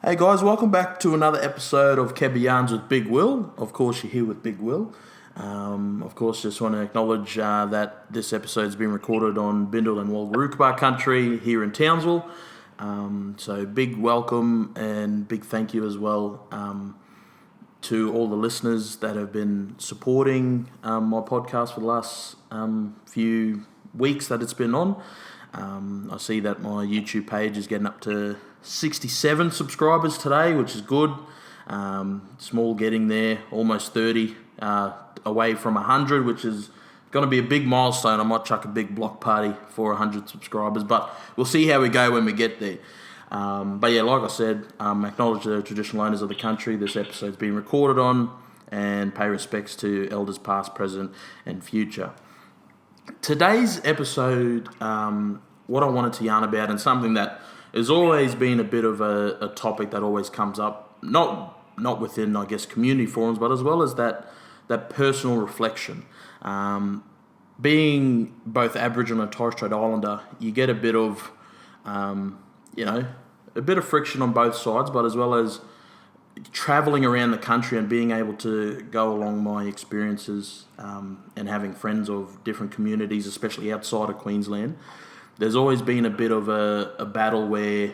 Hey guys, welcome back to another episode of Kebby Yarns with Big Will. Of course, you're here with Big Will. Of course, just want to acknowledge that this episode's been recorded on Bindle and Walgarookaba country here in Townsville. So big welcome and big thank you as well to all the listeners that have been supporting my podcast for the last few weeks that it's been on. I see that my YouTube page is getting up to 67 subscribers today, which is good. Small getting there, almost 30, away from 100, which is going to be a big milestone. I might chuck a big block party for 100 subscribers, but we'll see how we go when we get there. But yeah, like I said, acknowledge the traditional owners of the country this episode's been recorded on, and pay respects to elders past, present, and future. Today's episode, what I wanted to yarn about, and something that has always been a bit of a topic that always comes up, not within, I guess, community forums, but as well as that personal reflection. Being both Aboriginal and Torres Strait Islander, you get a bit of, a bit of friction on both sides, but as well as travelling around the country and being able to go along my experiences and having friends of different communities, especially outside of Queensland, there's always been a bit of a battle where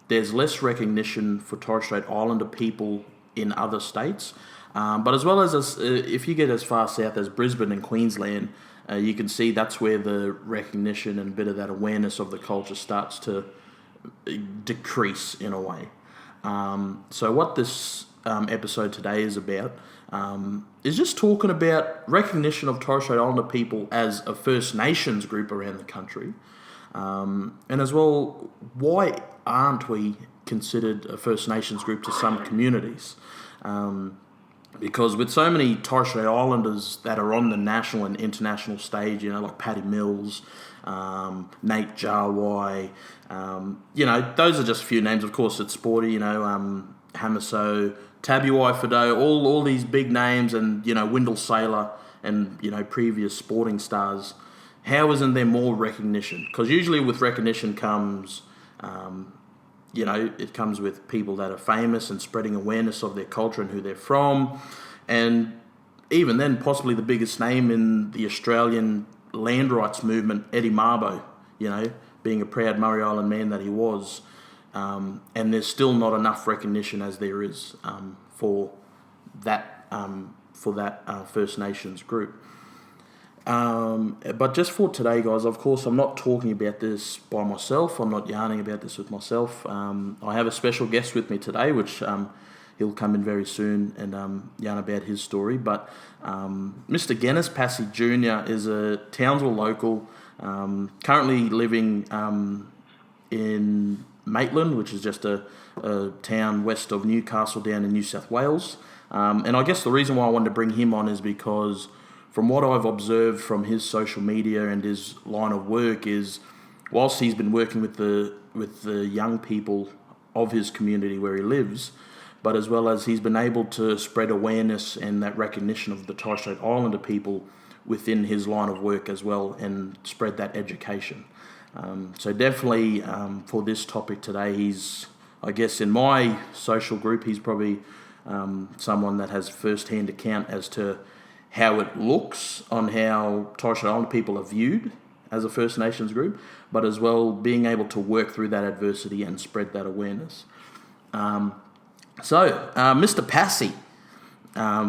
there's less recognition for Torres Strait Islander people in other states. But as well as if you get as far south as Brisbane and Queensland, you can see that's where the recognition and a bit of that awareness of the culture starts to decrease in a way. So what this episode today is about is just talking about recognition of Torres Strait Islander people as a First Nations group around the country. And as well, why aren't we considered a First Nations group to some communities? Because with so many Torres Strait Islanders that are on the national and international stage, like Paddy Mills, Nate Jarwai, those are just a few names. Of course, it's sporty, Hamiso, Tabuai Fido, all these big names, and, Wendell Saylor and, previous sporting stars. How isn't there more recognition? Because usually with recognition comes, it comes with people that are famous and spreading awareness of their culture and who they're from. And even then, possibly the biggest name in the Australian land rights movement, Eddie Mabo, being a proud Murray Island man that he was. And there's still not enough recognition as there is for that First Nations group. But just for today, guys, of course, I'm not talking about this by myself. I'm not yarning about this with myself. I have a special guest with me today, which he'll come in very soon and yarn about his story. But Mr. Genus Passi Jnr. is a Townsville local, currently living in Maitland, which is just a town west of Newcastle down in New South Wales. And I guess the reason why I wanted to bring him on is because from what I've observed from his social media and his line of work is, whilst he's been working with the young people of his community where he lives, but as well as he's been able to spread awareness and that recognition of the Torres Strait Islander people within his line of work as well, and spread that education. So definitely for this topic today, he's, I guess in my social group, he's probably someone that has first-hand account as to how it looks on how Torres Strait Islander people are viewed as a First Nations group, but as well being able to work through that adversity and spread that awareness. So, Mr. Passi,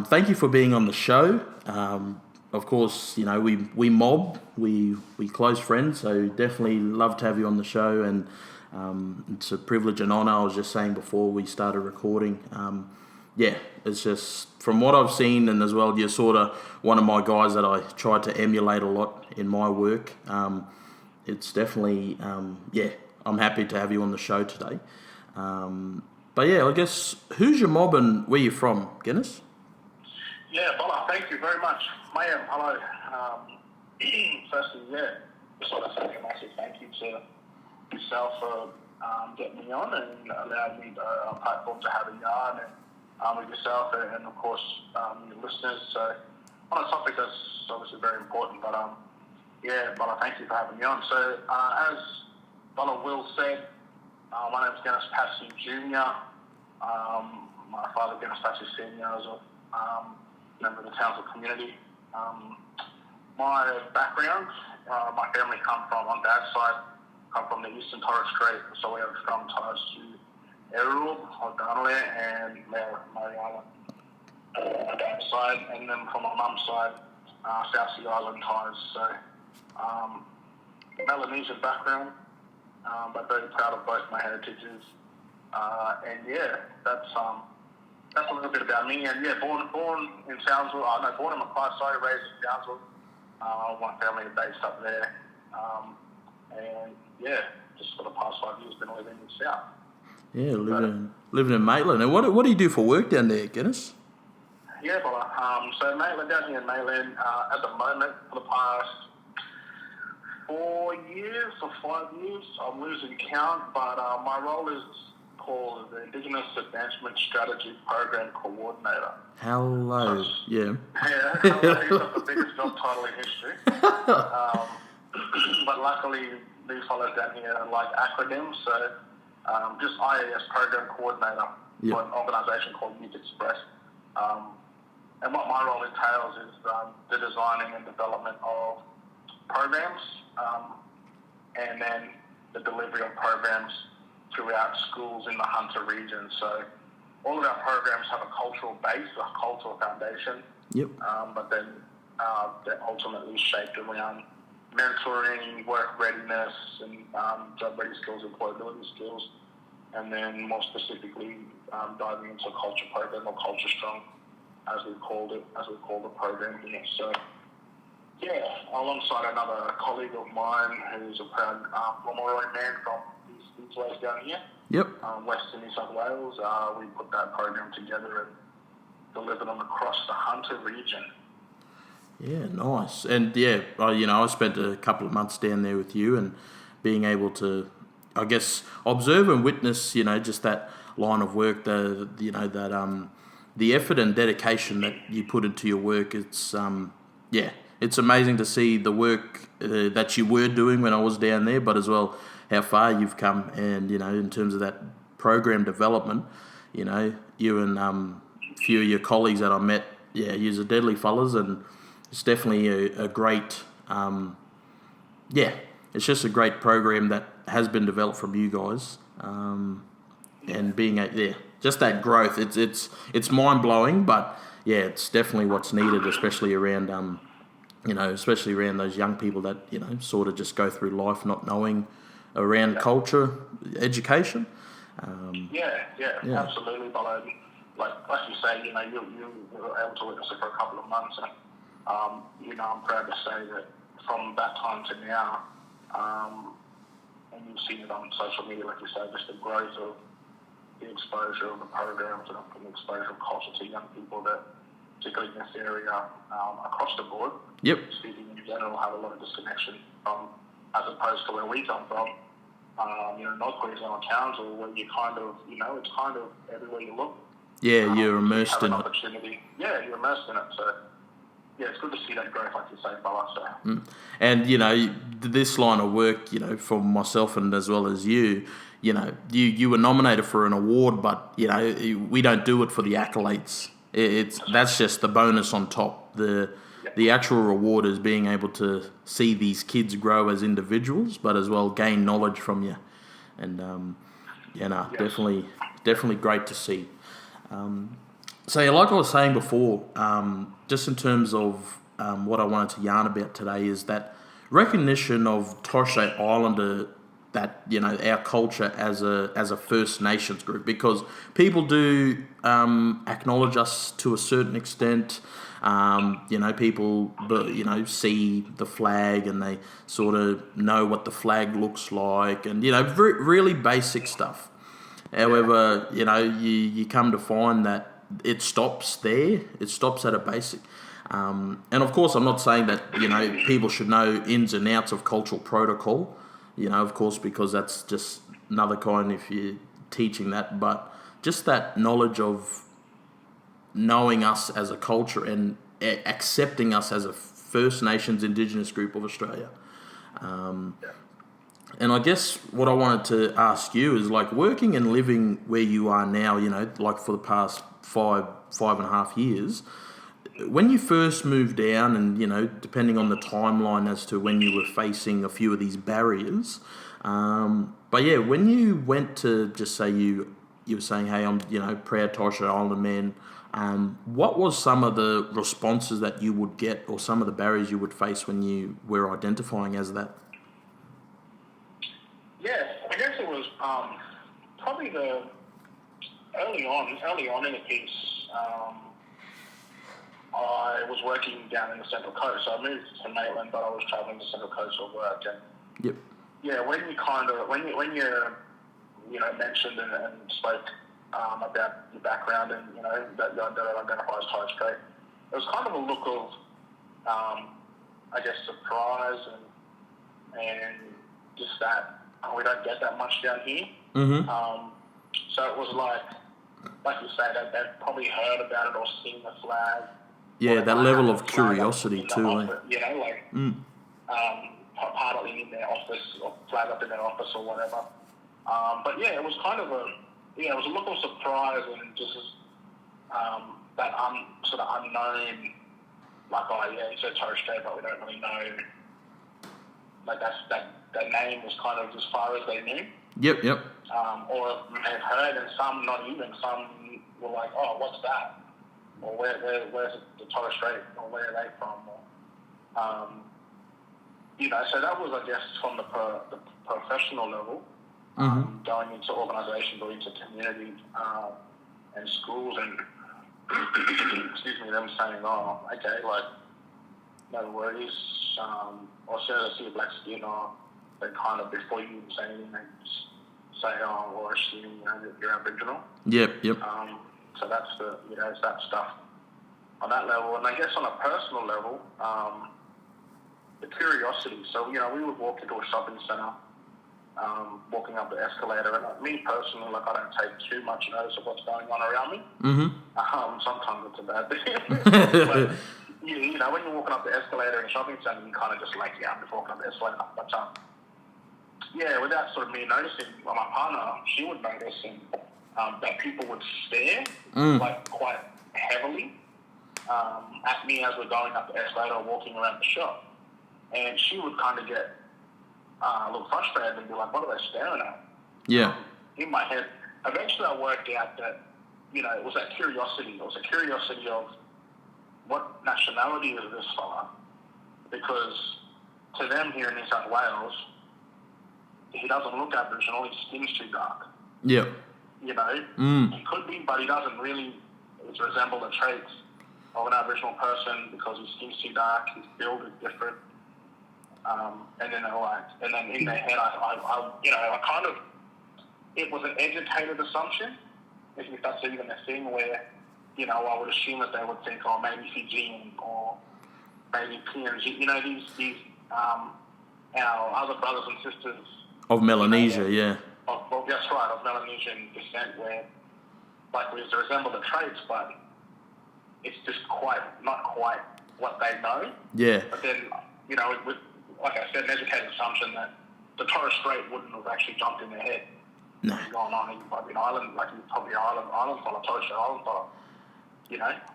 thank you for being on the show. Of course, we mob, we close friends, so definitely love to have you on the show, and it's a privilege and honour. I was just saying before we started recording, it's just from what I've seen, and as well, you're sort of one of my guys that I try to emulate a lot in my work. It's definitely, I'm happy to have you on the show today. But yeah, I guess, who's your mob and where you from, Genus? Yeah, Bola, thank you very much. Ma'am, hello. Firstly, just want to say a massive thank you to yourself for getting me on and allowing me a platform to have a yarn and with yourself and of course your listeners. So on a topic that's obviously very important, but Bola, thank you for having me on. So as Bola Will said, my name is Genus Passi Jnr. My father, Genus Passi Jnr, is a member of the Townsville community. My background, my family come from, on dad's side, come from the eastern Torres Strait, so we have strong ties to Errol, or Darnley, and Mary Island on dad's side, and then from my mum's side, South Sea Island ties. So, Melanesian background, but very proud of both my heritages. And yeah, that's a little bit about me. And yeah, born in Townsville. Born in Mackay, sorry, raised in Townsville. My family are based up there. And yeah, just for the past 5 years, been living in the south. Yeah, living in Maitland. And what do you do for work down there, Genus? Yeah, brother. So Maitland, down here in Maitland, at the moment, for the past 4 years or 5 years, I'm losing count, but my role is called the Indigenous Advancement Strategy Program Coordinator. Hello. Yeah. Yeah, that's the biggest job title in history. But luckily, these fellows down here like acronyms, so just IAS Program Coordinator for an organisation called Youth Express. And what my role entails is the designing and development of programs, and then the delivery of programs throughout schools in the Hunter region. So all of our programs have a cultural base, a cultural foundation. Yep. But then they're ultimately shaped around mentoring, work readiness, and job ready skills, employability skills, and then more specifically diving into a culture program or culture strong, as we call the program here. So yeah, alongside another colleague of mine who's a proud Lomoroy man from these ways down here. Yep. Western New South Wales, we put that program together and delivered them across the Hunter region. Yeah, nice. And yeah, I spent a couple of months down there with you, and being able to, I guess, observe and witness, just that line of work, the effort and dedication that you put into your work. It's it's amazing to see the work that you were doing when I was down there, but as well how far you've come, and in terms of that program development, you and a few of your colleagues that I met, you're a deadly fellas, and it's definitely a great, it's just a great program that has been developed from you guys, and being just that growth, it's mind blowing, but it's definitely what's needed, especially around those young people that sort of just go through life not knowing around culture, education. Absolutely. But like you say, you were able to witness it for a couple of months, and I'm proud to say that from that time to now, and you've seen it on social media, like you say, just the growth of the exposure of the programs and the exposure of culture to young people that, particularly in this area, across the board. Yep. Speaking in general, have a lot of disconnection from, as opposed to where we come from, North Queensland or Townsville, where you kind of, it's kind of everywhere you look. Yeah, you're immersed in it. Opportunity. Yeah, you're immersed in it. So, yeah, it's good to see that growth, like you say, Bella. So. And, this line of work, for myself and as well as you, you were nominated for an award, but, we don't do it for the accolades. That's just the bonus on top. The actual reward is being able to see these kids grow as individuals, but as well gain knowledge from you. And, definitely great to see. So like I was saying before, just in terms of what I wanted to yarn about today is that recognition of Torres Strait Islander, that our culture as a First Nations group, because people do acknowledge us to a certain extent. People see the flag and they sort of know what the flag looks like, and really basic stuff. However, you come to find that it stops there. It stops at a basic. And of course, I'm not saying that people should know ins and outs of cultural protocol. Of course, because that's just another kind if you're teaching that. But just that knowledge of knowing us as a culture and accepting us as a First Nations Indigenous group of Australia. And I guess what I wanted to ask you is like working and living where you are now, like for the past 5.5 years, when you first moved down and, depending on the timeline as to when you were facing a few of these barriers, but yeah, when you went to just say you were saying, hey, I'm, proud Torres Strait Islander man, what was some of the responses that you would get or some of the barriers you would face when you were identifying as that? Yeah, I guess it was probably the early on in the piece. I was working down in the Central Coast, so I moved to Maitland, but I was travelling to Central Coast for work. And Yep. yeah, when you mentioned and spoke about your background and that you identify as Torres Strait, it was kind of a look of I guess surprise and just that we don't get that much down here. Mm-hmm. So it was like you say, they've probably heard about it or seen the flag. Yeah, that level of curiosity too. Partly in their office or flag up in their office or whatever. But yeah, it was kind of it was a look of surprise and just that sort of unknown, like, oh yeah, he said Torres Strait, but we don't really know. Like that name was kind of as far as they knew. Yep. Or may have heard, and some not even. Some were like, oh, what's that? Or where's the Torres Strait? Or where are they from? Or, so that was, I guess, from the professional level, going into organisations or into community and schools, and excuse me, them saying, oh, okay, like, no worries. Or as soon as I see a black skin, or they kind of, before you even say anything, they just say, oh, or assume, that you're Aboriginal. Yep. So that's it's that stuff on that level. And I guess on a personal level, the curiosity. So, we would walk into a shopping centre, walking up the escalator, and me personally, like, I don't take too much notice of what's going on around me. Mm-hmm. Sometimes it's a bad thing. But, when you're walking up the escalator in a shopping centre, you kind of just like, I'm just walking up the escalator. But, without sort of me noticing, well, my partner, she would notice that people would stare, like, quite heavily at me as we're going up the escalator or walking around the shop. And she would kind of get a little frustrated and be like, what are they staring at? Yeah. In my head, eventually I worked out that, it was that curiosity. It was a curiosity of what nationality is this fella? Because to them here in New South Wales, he doesn't look Aboriginal, his skin's too dark. Yeah. He could be, but he doesn't really resemble the traits of an Aboriginal person because his skin's too dark, his build is different. And then in their head, I kind of, it was an educated assumption, if that's even a thing, where, I would assume that they would think, oh, maybe Fijian or maybe PNG, these our other brothers and sisters of Melanesia, yeah. That's right, of Melanesian descent, where, like, we resemble the traits, but it's just not quite what they know. Yeah. But then, with, like I said, an educated assumption that the Torres Strait wouldn't have actually jumped in their head. No. Going on, he's probably an island, like he's probably an island fella, Torres Strait Island fella.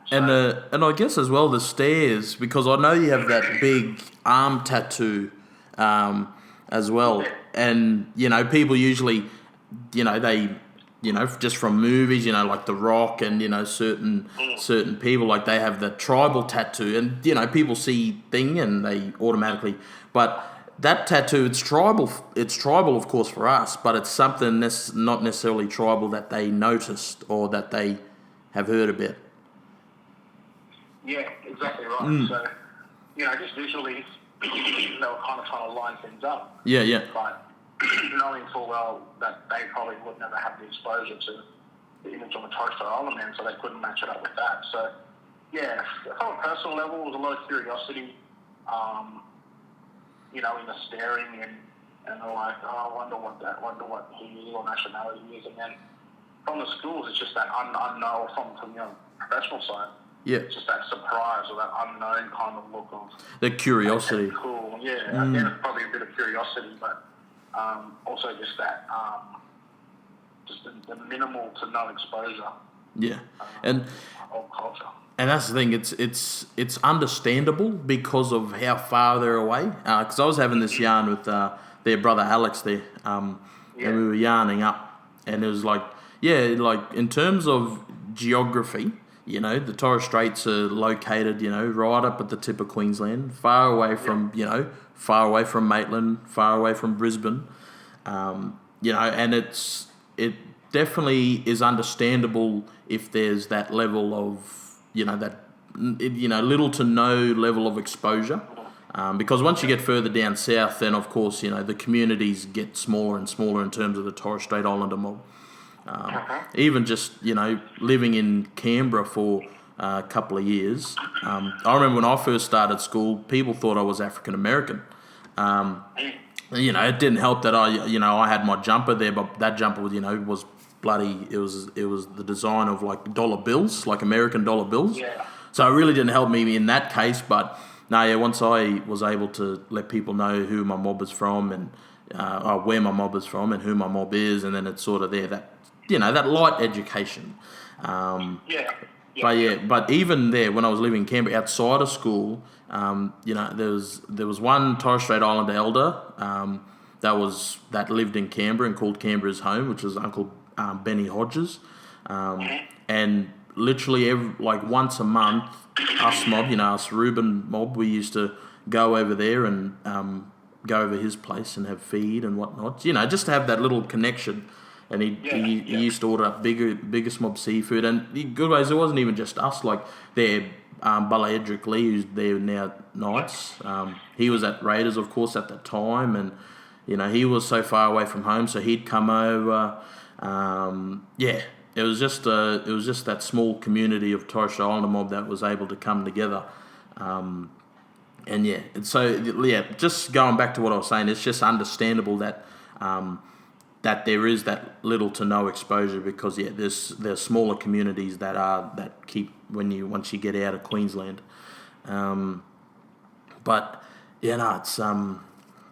So, and I guess as well the stairs, because I know you have that big arm tattoo as well, and people usually, they, just from movies, like The Rock and certain people, like they have the tribal tattoo, and people see thing and they automatically, but that tattoo, it's tribal of course for us, but it's something that's not necessarily tribal that they noticed or that they have heard about. Yeah, exactly right. So, just visually, they were kind of trying to line things up. Yeah. But knowing full well that they probably would never have the exposure to the image of a Torres Strait Islander man, so they couldn't match it up with that. So, yeah, from a personal level, there was a lot of curiosity, in the staring and they're like, oh, I wonder what he is or nationality he is. And then from the schools, it's just that unknown, from professional side. Yeah. It's just that surprise or that unknown kind of look of... The curiosity. Cool, yeah. Again, it's probably a bit of curiosity, but Also just that, just the minimal to no exposure. Yeah, and of culture. And that's the thing. It's understandable because of how far they're away. Because I was having this yarn with their brother Alex there, and we were yarning up, and it was like, like in terms of geography, the Torres Straits are located, right up at the tip of Queensland, far away from, far away from Maitland, far away from Brisbane, and it definitely is understandable if there's that level of little to no level of exposure, because once you get further down south, then of course the communities get smaller and smaller in terms of the Torres Strait Islander mob. Even just living in Canberra for a couple of years, I remember when I first started school, people thought I was African American. It didn't help that I had my jumper there, but that jumper was bloody. It was the design of like dollar bills, like American dollar bills. Yeah. So it really didn't help me in that case. But once I was able to let people know who my mob is from and where my mob is from and who my mob is, and then it's sort of there that that light education. But even there, when I was living in Canberra, outside of school, there was one Torres Strait Islander elder that lived in Canberra and called Canberra his home, which was Uncle Benny Hodges, and literally once a month, us mob, us Reuben mob, we used to go over there and go over his place and have feed and whatnot, just to have that little connection. And he used to order up biggest mob seafood, and good ways. It wasn't even just us. Like there, Bala Edric Lee, who's there now nights. He was at Raiders, of course, at the time, and he was so far away from home, so he'd come over. It was just that small community of Torres Strait Islander mob that was able to come together. Just going back to what I was saying, it's just understandable that that there is that little to no exposure because there's smaller communities that keep once you get out of Queensland, it's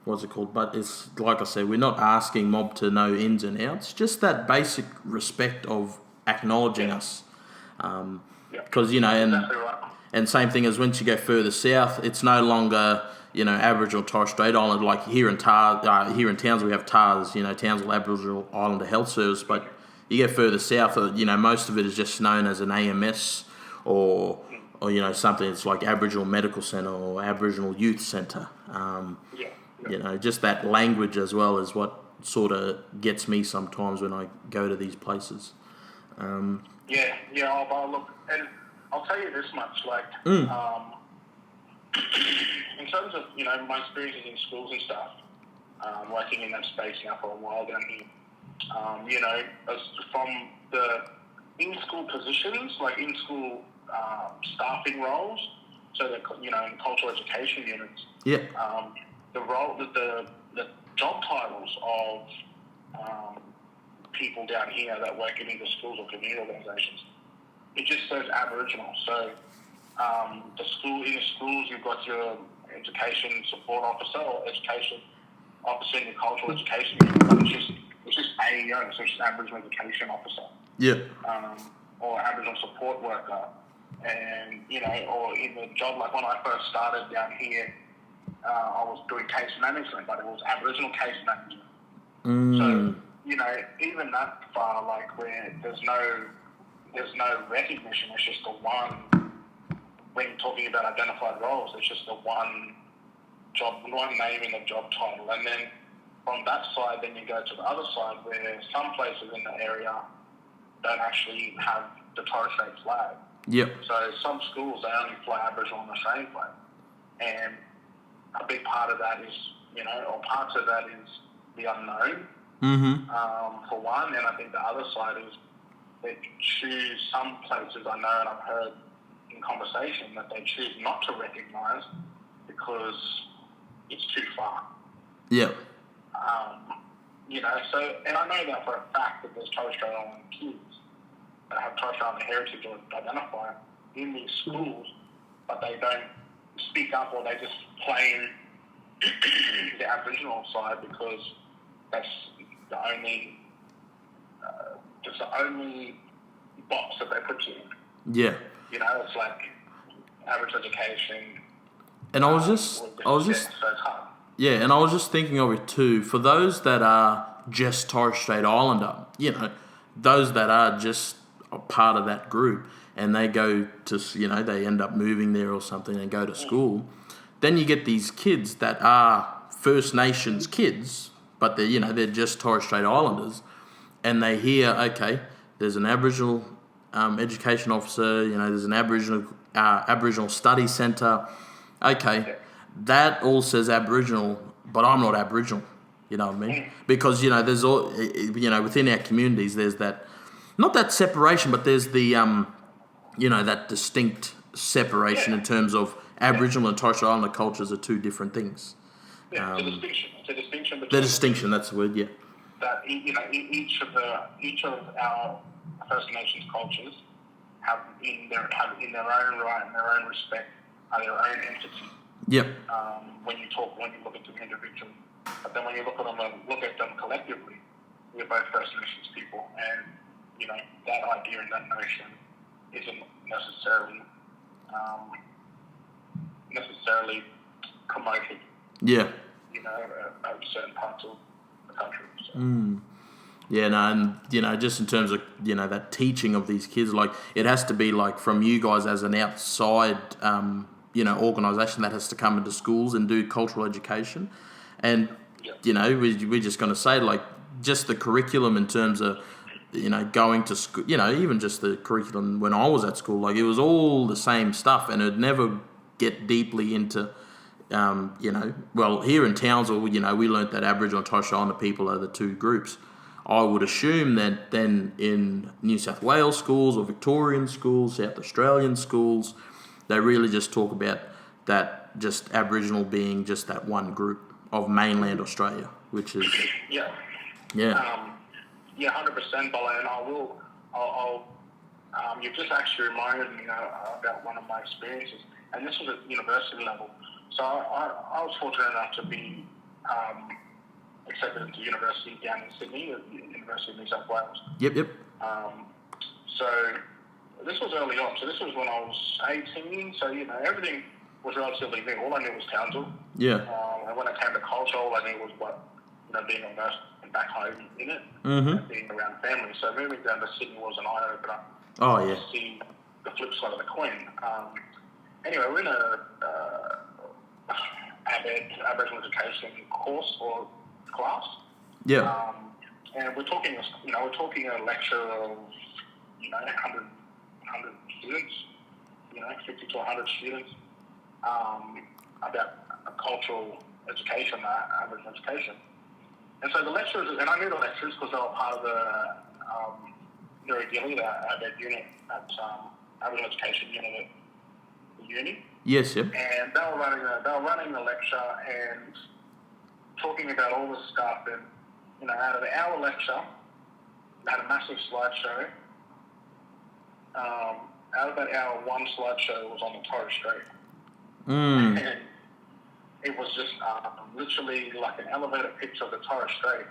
what's it called? But it's like I said, we're not asking mob to know ins and outs, just that basic respect of acknowledging us, because Exactly right. and same thing as once you go further south, it's no longer Aboriginal Torres Strait Islander, like here in Townsville we have TARS, Townsville Aboriginal Islander Health Service, but you get further south, most of it is just known as an AMS or something. It's like Aboriginal Medical Centre or Aboriginal Youth Centre. Just that language as well is what sort of gets me sometimes when I go to these places. But look, and I'll tell you this much, in terms of, my experiences in schools and stuff, working in that space now for a while down here, as from the in-school positions, like in-school staffing roles, so that, in cultural education units, the job titles of people down here that work in either schools or community organisations, it just says Aboriginal. So in the schools, you've got your education support officer or education officer in your cultural education unit, but it's just AEO, so it's just Aboriginal Education Officer. Or Aboriginal Support Worker. And, or in the job, like when I first started down here, I was doing case management, but it was Aboriginal case management. So, even that far, like where there's no recognition, it's just the one, when you're talking about identified roles, it's just the one name in the job title. And then from that side, then you go to the other side where some places in the area don't actually have the Torres Strait flag. So some schools, they only fly Aboriginal and Australian flag. And a big part of that is, or parts of that is the unknown, for one. And I think the other side is they choose some places, I know and I've heard in conversation, that they choose not to recognise because it's too far. So, and I know that for a fact that there's Torres Strait Islander kids that have Torres Strait Islander heritage or identify in these schools, but they don't speak up or they just claim the Aboriginal side because that's the only just the only box that they put you in. Yeah. You know, it's like average education. And I was so it's hard. Yeah, and I was just thinking of it too. For those that are just Torres Strait Islander, you know, those that are just a part of that group, and they go to, you know, they end up moving there or something and go to school, then you get these kids that are First Nations kids, but they're, you know, they're just Torres Strait Islanders, and they hear, okay, there's an Aboriginal education officer, you know, there's an Aboriginal study centre, okay, that all says Aboriginal, but I'm not Aboriginal, you know what I mean? Because, you know, there's all, you know, within our communities, there's that, not that separation, but there's the, you know, that distinct separation in terms of Aboriginal and Torres Strait Islander cultures are two different things. Yeah, it's a distinction. It's a distinction between The distinction, that's the word, yeah. That, you know, each of our First Nations cultures have in their own right and their own respect are their own entity. Yep. When you look at them individually, but then when you look at them collectively, we're both First Nations people, and you know that idea and that notion isn't necessarily promoted. Yeah. You know, over certain parts of the country. So. Yeah, no, and, you know, just in terms of, you know, that teaching of these kids, like, it has to be, like, from you guys as an outside, you know, organisation that has to come into schools and do cultural education. And, you know, we're just going to say, like, just the curriculum in terms of, you know, going to school, you know, even just the curriculum when I was at school, like, it was all the same stuff, and it'd never get deeply into... you know, well, here in Townsville, you know, we learnt that Aboriginal and Torres Strait Islander people are the two groups. I would assume that then in New South Wales schools or Victorian schools, South Australian schools, they really just talk about that just Aboriginal being just that one group of mainland Australia, which is... Yeah. 100%, Bola, and I'll you've just actually reminded me about one of my experiences, and this was at university level. So I was fortunate enough to be accepted into university down in Sydney, at the University of New South Wales. Yep. So this was early on. So this was when I was 18. So, you know, everything was relatively new. All I knew was Townsville. Yeah. And when it came to culture, all I knew was being immersed back home in it, and being around family. So moving down to Sydney was an eye-opener. Oh, yeah. To see the flip side of the coin. Anyway, we're in a... Aboriginal education course or class. Yeah. And we're talking a lecture of, you know, 100 students, you know, 50 to 100 students, about cultural education, Aboriginal education. And so the lecturers, and I knew the lecturers because they were part of the unit at Aboriginal education unit at the uni. Yes, yep. And they were running the lecture and talking about all this stuff. And, you know, out of the hour lecture, they had a massive slideshow. Out of that hour, one slideshow was on the Torres Strait. And it was just literally like an elevator pitch of the Torres Strait,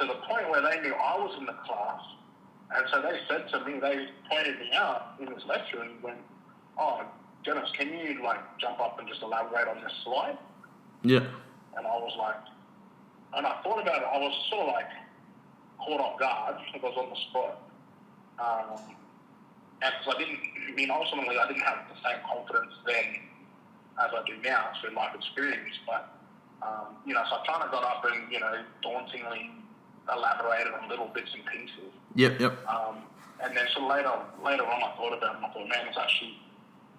to the point where they knew I was in the class. And so they said to me, they pointed me out in this lecture and went, "Oh, Genus, can you, like, jump up and just elaborate on this slide?" Yeah. And I was like, and I thought about it, I was sort of like caught off guard because I was on the spot. And because ultimately I didn't have the same confidence then as I do now through life experience. But, you know, so I kind of got up and, you know, dauntingly elaborated on little bits and pieces. Yep. And then so later on I thought about it and I thought, man,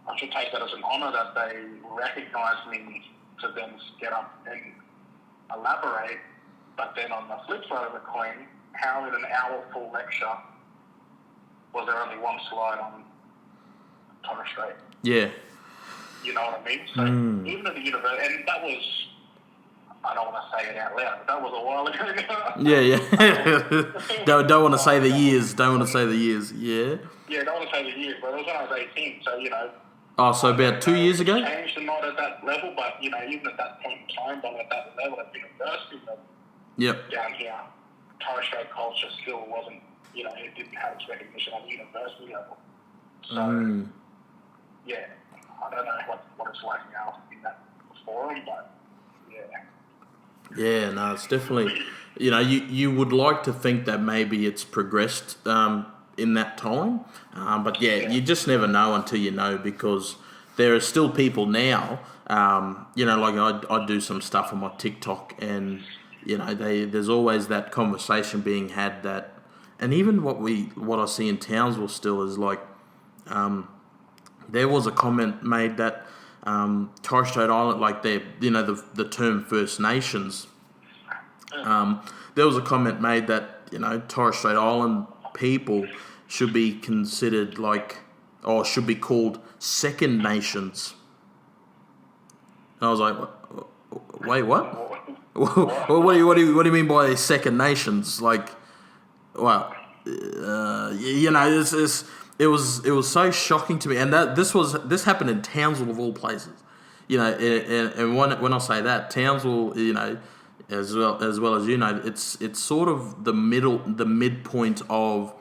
I should take that as an honour that they recognise me to then get up and elaborate. But then on the flip side of the coin, how in an hour full lecture was there only one slide on Torres Strait? Yeah. You know what I mean? So even at the university, and that was, I don't want to say it out loud, but that was a while ago. Yeah. Don't want to say the years. Yeah. Yeah, don't want to say the years, but it was when I was 18, so, you know. Oh, so about 2 years ago? Changed and not at that level, but, you know, even at that point in time, but at that level, at university level, Yep. down here, Torres Strait culture still wasn't, it didn't have its recognition at the university level. So, yeah, I don't know what it's like now in that forum, but yeah. Yeah, no, it's definitely, you would like to think that maybe it's progressed in that time. But yeah, you just never know until you know, because there are still people now, like I do some stuff on my TikTok, and, there's always that conversation being had that, and even what I see in Townsville still is like, there was a comment made that Torres Strait Island, like the term First Nations, there was a comment made that Torres Strait Island people should be considered or should be called Second Nations. And I was like, wait, what? what do you mean by Second Nations? Like, well, it was so shocking to me, and that this happened in Townsville of all places, and when I say that, Townsville, as well as it's sort of the midpoint of,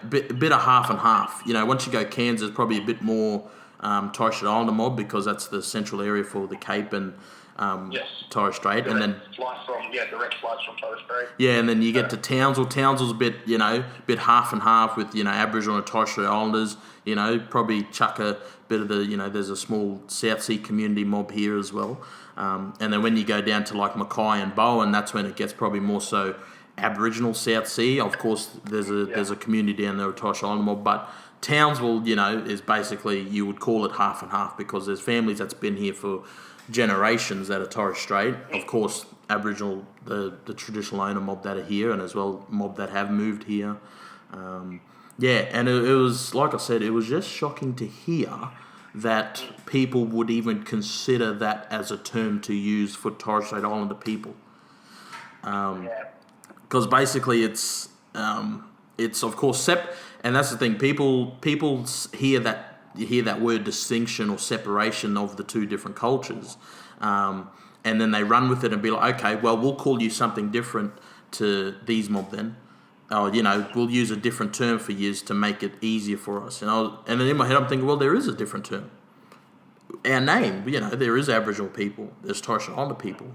bit of half and half. Once you go Cairns, there's probably a bit more Torres Strait Islander mob, because that's the central area for the Cape and Torres Strait, and then direct flights from Torres Strait. Yeah, and then you get to Townsville. Townsville's a bit half and half with Aboriginal and Torres Strait Islanders. Probably chuck a bit of the there's a small South Sea community mob here as well. And then when you go down to like Mackay and Bowen, that's when it gets probably more so Aboriginal South Sea. Of course, there's a community down there of Torres Strait Islander mob, but Townsville, is basically, you would call it half and half, because there's families that's been here for generations that are Torres Strait. Of course, Aboriginal, the traditional owner mob that are here, and as well mob that have moved here. And it was, like I said, it was just shocking to hear that people would even consider that as a term to use for Torres Strait Islander people. Because basically it's of course and that's the thing, people hear that word distinction or separation of the two different cultures, and then they run with it and be like, okay, well, we'll call you something different to these mob then. We'll use a different term for years to make it easier for us. And then in my head I'm thinking, well, there is a different term. Our name, there is Aboriginal people, there's Torres Strait Islander people,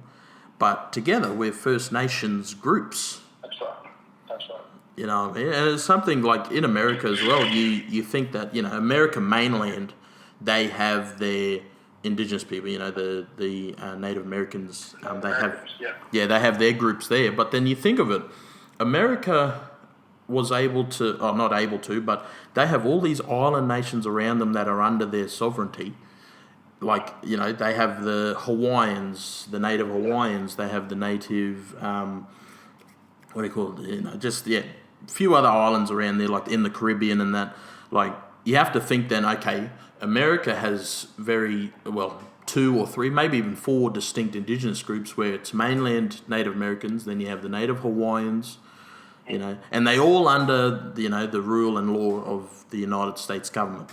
but together we're First Nations groups. That's right. And it's something like in America as well. You think that America mainland, they have their Indigenous people. The Native Americans. They have their groups there. But then you think of it, America was able to, or not able to, but they have all these island nations around them that are under their sovereignty. Like they have the Hawaiians, the Native Hawaiians. They have the Native. What do you call it? Few other islands around there, like in the Caribbean and that. Like, you have to think then, okay, America has very, 2 or 3, maybe even 4 distinct indigenous groups, where it's mainland Native Americans, then you have the Native Hawaiians, and they all under, the rule and law of the United States government.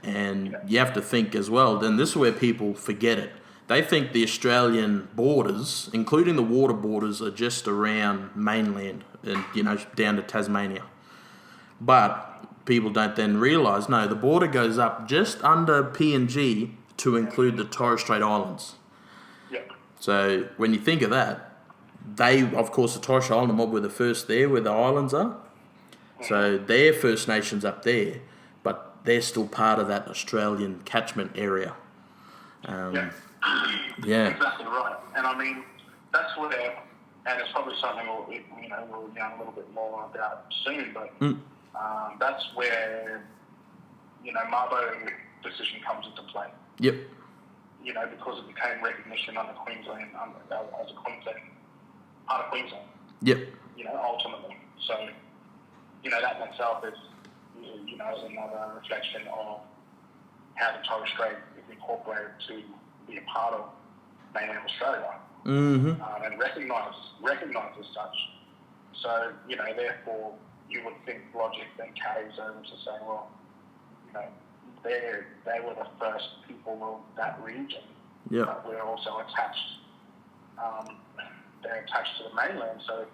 And you have to think as well, then this is where people forget it. They think the Australian borders, including the water borders, are just around mainland and, down to Tasmania. But people don't then realise, no, the border goes up just under PNG to include the Torres Strait Islands. Yep. So when you think of that, of course, the Torres Strait Islander mob were the first there where the islands are. So they're First Nations up there, but they're still part of that Australian catchment area. Exactly right. And I mean, that's where, and it's probably something we'll learn a little bit more about soon, but that's where, Mabo decision comes into play. Yep. Because it became recognition under Queensland, as a Queensland, part of Queensland. Yep. Ultimately. So, that in itself is, is another reflection of how the Torres Strait is incorporated to be a part of mainland Australia, and recognised as such. So, therefore, you would think logic then carries over to say, well, they were the first people of that region, but we're also attached they're attached to the mainland, so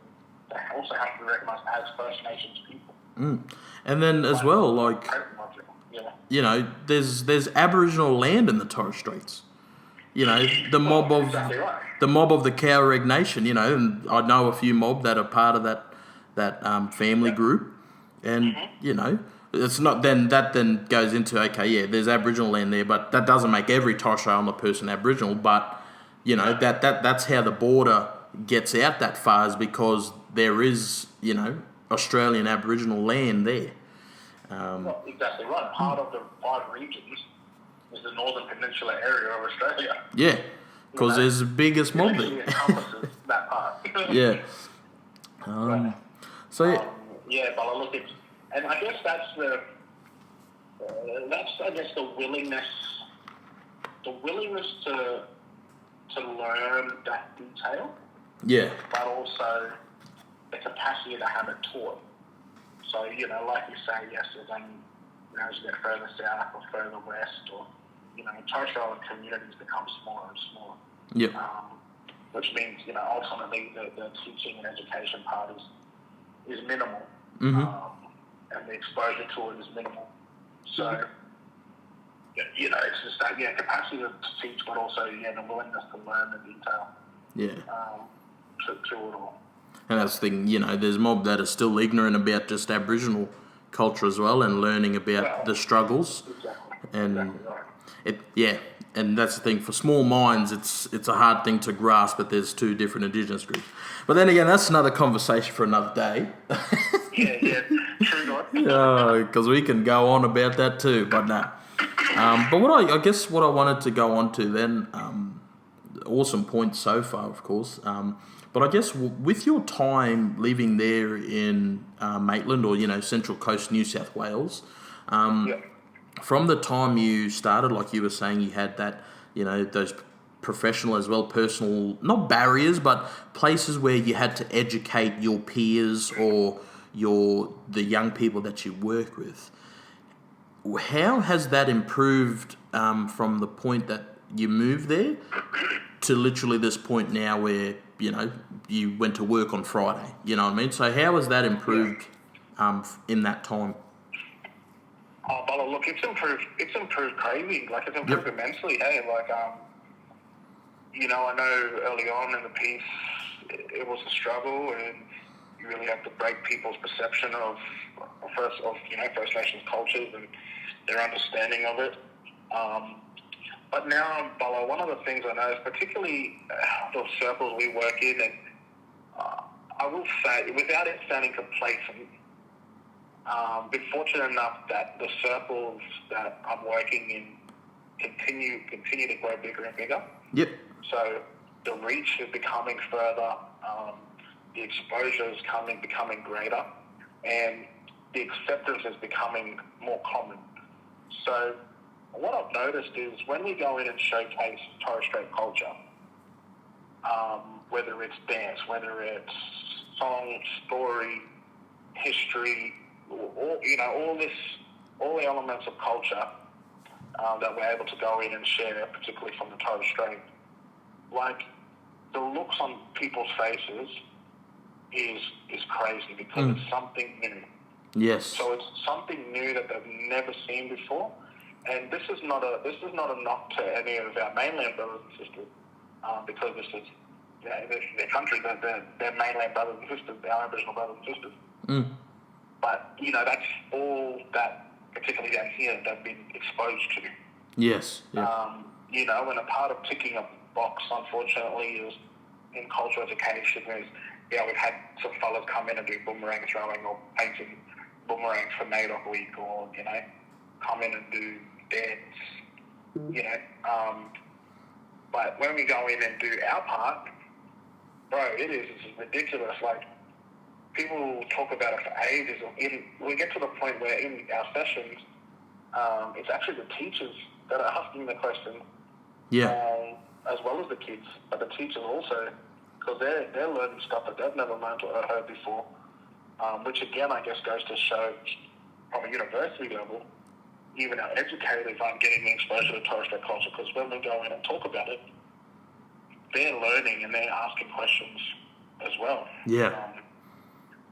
they also have to be recognised as First Nations people. And then as well, like, you know, there's Aboriginal land in the Torres Straits. You know, the mob of Exactly right. the mob of the Cowreg Nation. You know, and I know a few mob that are part of that family group, and you know, it's not that then goes into, okay, yeah, there's Aboriginal land there, but that doesn't make every Torres Strait Islander person Aboriginal. But you know, that's how the border gets out that far, is because there is, you know, Australian Aboriginal land there. Well, exactly right. Part of the 5 regions is the Northern Peninsula area of Australia. Yeah, because there's the biggest mob It there. encompasses that part. Yeah. Right. So yeah. Yeah, but I look at, and I guess that's the willingness to learn that detail, Yeah. but also the capacity to have it taught. So, you know, like you say, yes, then, you know, as you get further south or further west, or, you know, Torres Strait Islander communities become smaller and smaller. Yep. Which means, you know, ultimately the teaching and education part is minimal. And the exposure to it is minimal. So, you know, it's just that, capacity to teach, but also, the willingness to learn the detail. Yeah. To it all. And that's the thing, you know, there's mob that are still ignorant about just Aboriginal culture as well, and learning about the struggles. Exactly. And Exactly right. And that's the thing, for small minds, it's a hard thing to grasp that there's 2 different Indigenous groups. But then again, that's another conversation for another day. True not. Because we can go on about that too, but no. But what I wanted to go on to then, awesome point so far, of course. But I guess with your time living there in Maitland, or, you know, Central Coast, New South Wales, from the time you started, like you were saying, you had that, you know, those professional as well, personal, not barriers, but places where you had to educate your peers or the young people that you work with. How has that improved from the point that you moved there to literally this point now where, you know, you went to work on Friday? You know what I mean? So how has that improved in that time? Oh, but look, it's improved crazy. Like, it's improved immensely. Hey, like, you know, I know early on in the piece, it was a struggle, and you really have to break people's perception of First Nations cultures and their understanding of it. But now, Bala, one of the things I know is particularly the circles we work in, and I will say, without it sounding complacent, been fortunate enough that the circles that I'm working in continue to grow bigger and bigger. Yep. So the reach is becoming further, the exposure is becoming greater, and the acceptance is becoming more common. So what I've noticed is when we go in and showcase Torres Strait culture, whether it's dance, whether it's song, story, history, all the elements of culture that we're able to go in and share, particularly from the Torres Strait, like, the looks on people's faces is crazy, because it's something new. Yes. So it's something new that they've never seen before, and this is not a knock to any of our mainland brothers and sisters, because this is their country, their mainland brothers and sisters, our Aboriginal brothers and sisters. But, you know, that's all that, particularly down here, they've been exposed to. Yes. Yeah. You know, and a part of ticking a box, unfortunately, is in cultural education is, we've had some fellas come in and do boomerang throwing or painting boomerangs for NAIDOC week, or, you know, come in and do dance, you know. But when we go in and do our part, bro, it's ridiculous. Like, people talk about it for ages. We get to the point where in our sessions, it's actually the teachers that are asking the question, as well as the kids, but the teachers also, because they're learning stuff that they've never learned or heard before, which again, I guess, goes to show from a university level, even our educators aren't getting the exposure to Torres Strait culture, because when we go in and talk about it, they're learning and they're asking questions as well. Yeah.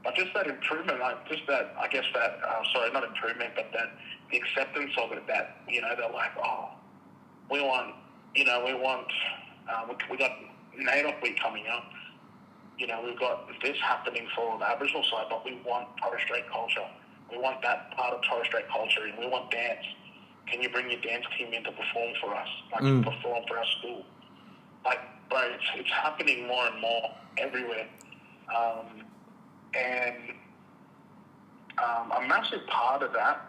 But just that improvement, not improvement, but that the acceptance of it, that, they're like, oh, we got NAIDOC week coming up. We've got this happening for the Aboriginal side, but we want Torres Strait culture. We want that part of Torres Strait culture, and we want dance. Can you bring your dance team in to perform for us? Perform for our school? Bro, it's happening more and more everywhere. And a massive part of that,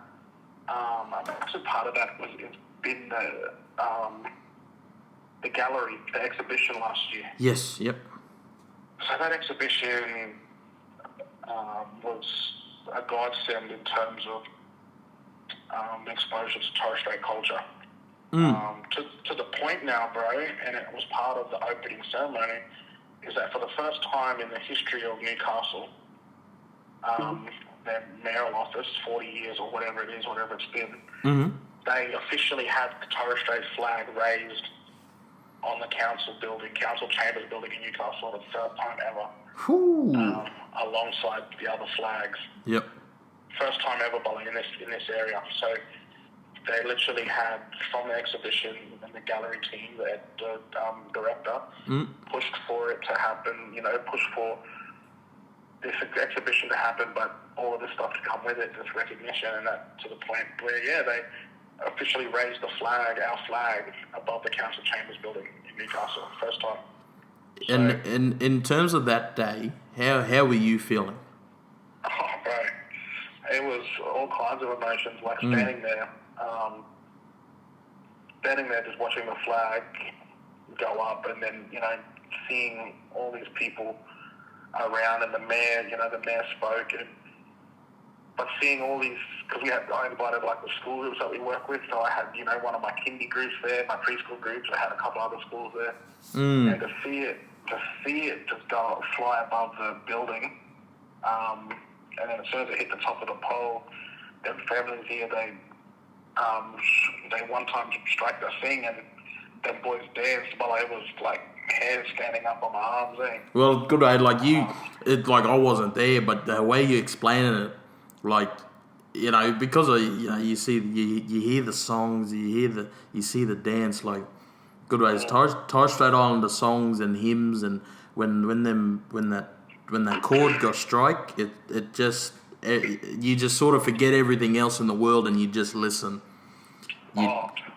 was it's been the gallery, the exhibition last year. Yes. Yep. So that exhibition was a godsend in terms of exposure to Torres Strait culture. To the point now, bro, and it was part of the opening ceremony, is that for the first time in the history of Newcastle, their mayoral office, 40 years or whatever it's been, they officially had the Torres Strait flag raised on the council chambers building in Newcastle for the first time ever, alongside the other flags. Yep. First time ever, Bolly, in this area. So they literally had, from the exhibition and the gallery team, the director, pushed for it to happen, pushed for this exhibition to happen, but all of this stuff to come with it, this recognition, and that to the point where, they officially raised the flag, our flag, above the council chambers building in Newcastle, first time. So, and in terms of that day, how were you feeling? Oh, bro, it was all kinds of emotions, like standing there just watching the flag go up, and then, seeing all these people around, and the mayor spoke, but seeing all these, because I invited the school groups that we work with, so I had, one of my kindy groups there, my preschool groups, I had a couple other schools there, and to see it just go fly above the building, and then as soon as it hit the top of the pole, the families here, they one time strike the thing, and them boys danced, but I was hair standing up on my arms, eh? Well, good, I I wasn't there, but the way you explaining it, because of, you see, you hear the songs, you see the dance, good ways. Torres Strait Islander songs and hymns, and when that chord got strike, it just you just sort of forget everything else in the world and you just listen.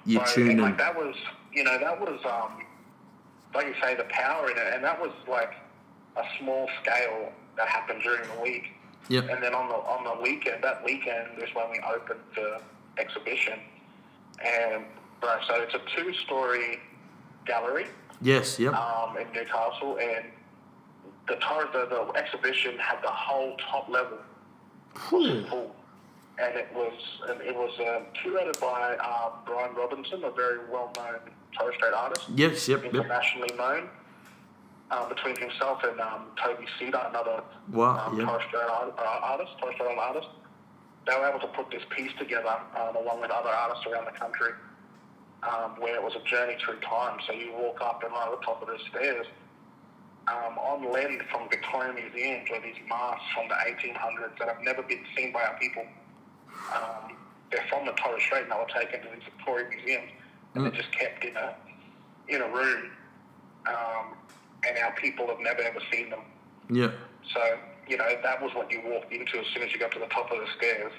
You tune in. That was like you say, the power in it, and that was a small scale that happened during the week. Yep. And then on the weekend, is when we opened the exhibition, and so it's a 2-story gallery. Yes. Yep. In Newcastle, and the exhibition had the whole top level full, and it was curated by Brian Robinson, a very well-known Torres Strait artist. Yes. Yep. Internationally known. Between himself and Toby Cedar, another Torres Strait artist, they were able to put this piece together along with other artists around the country, where it was a journey through time. So you walk up, and right at the top of the stairs, on lend from Victorian museums, were these masks from the 1800s that have never been seen by our people. They're from the Torres Strait, and they were taken to these Victorian museums, and they're just kept in a room. And our people have never ever seen them. Yeah. So, that was what you walked into as soon as you got to the top of the stairs.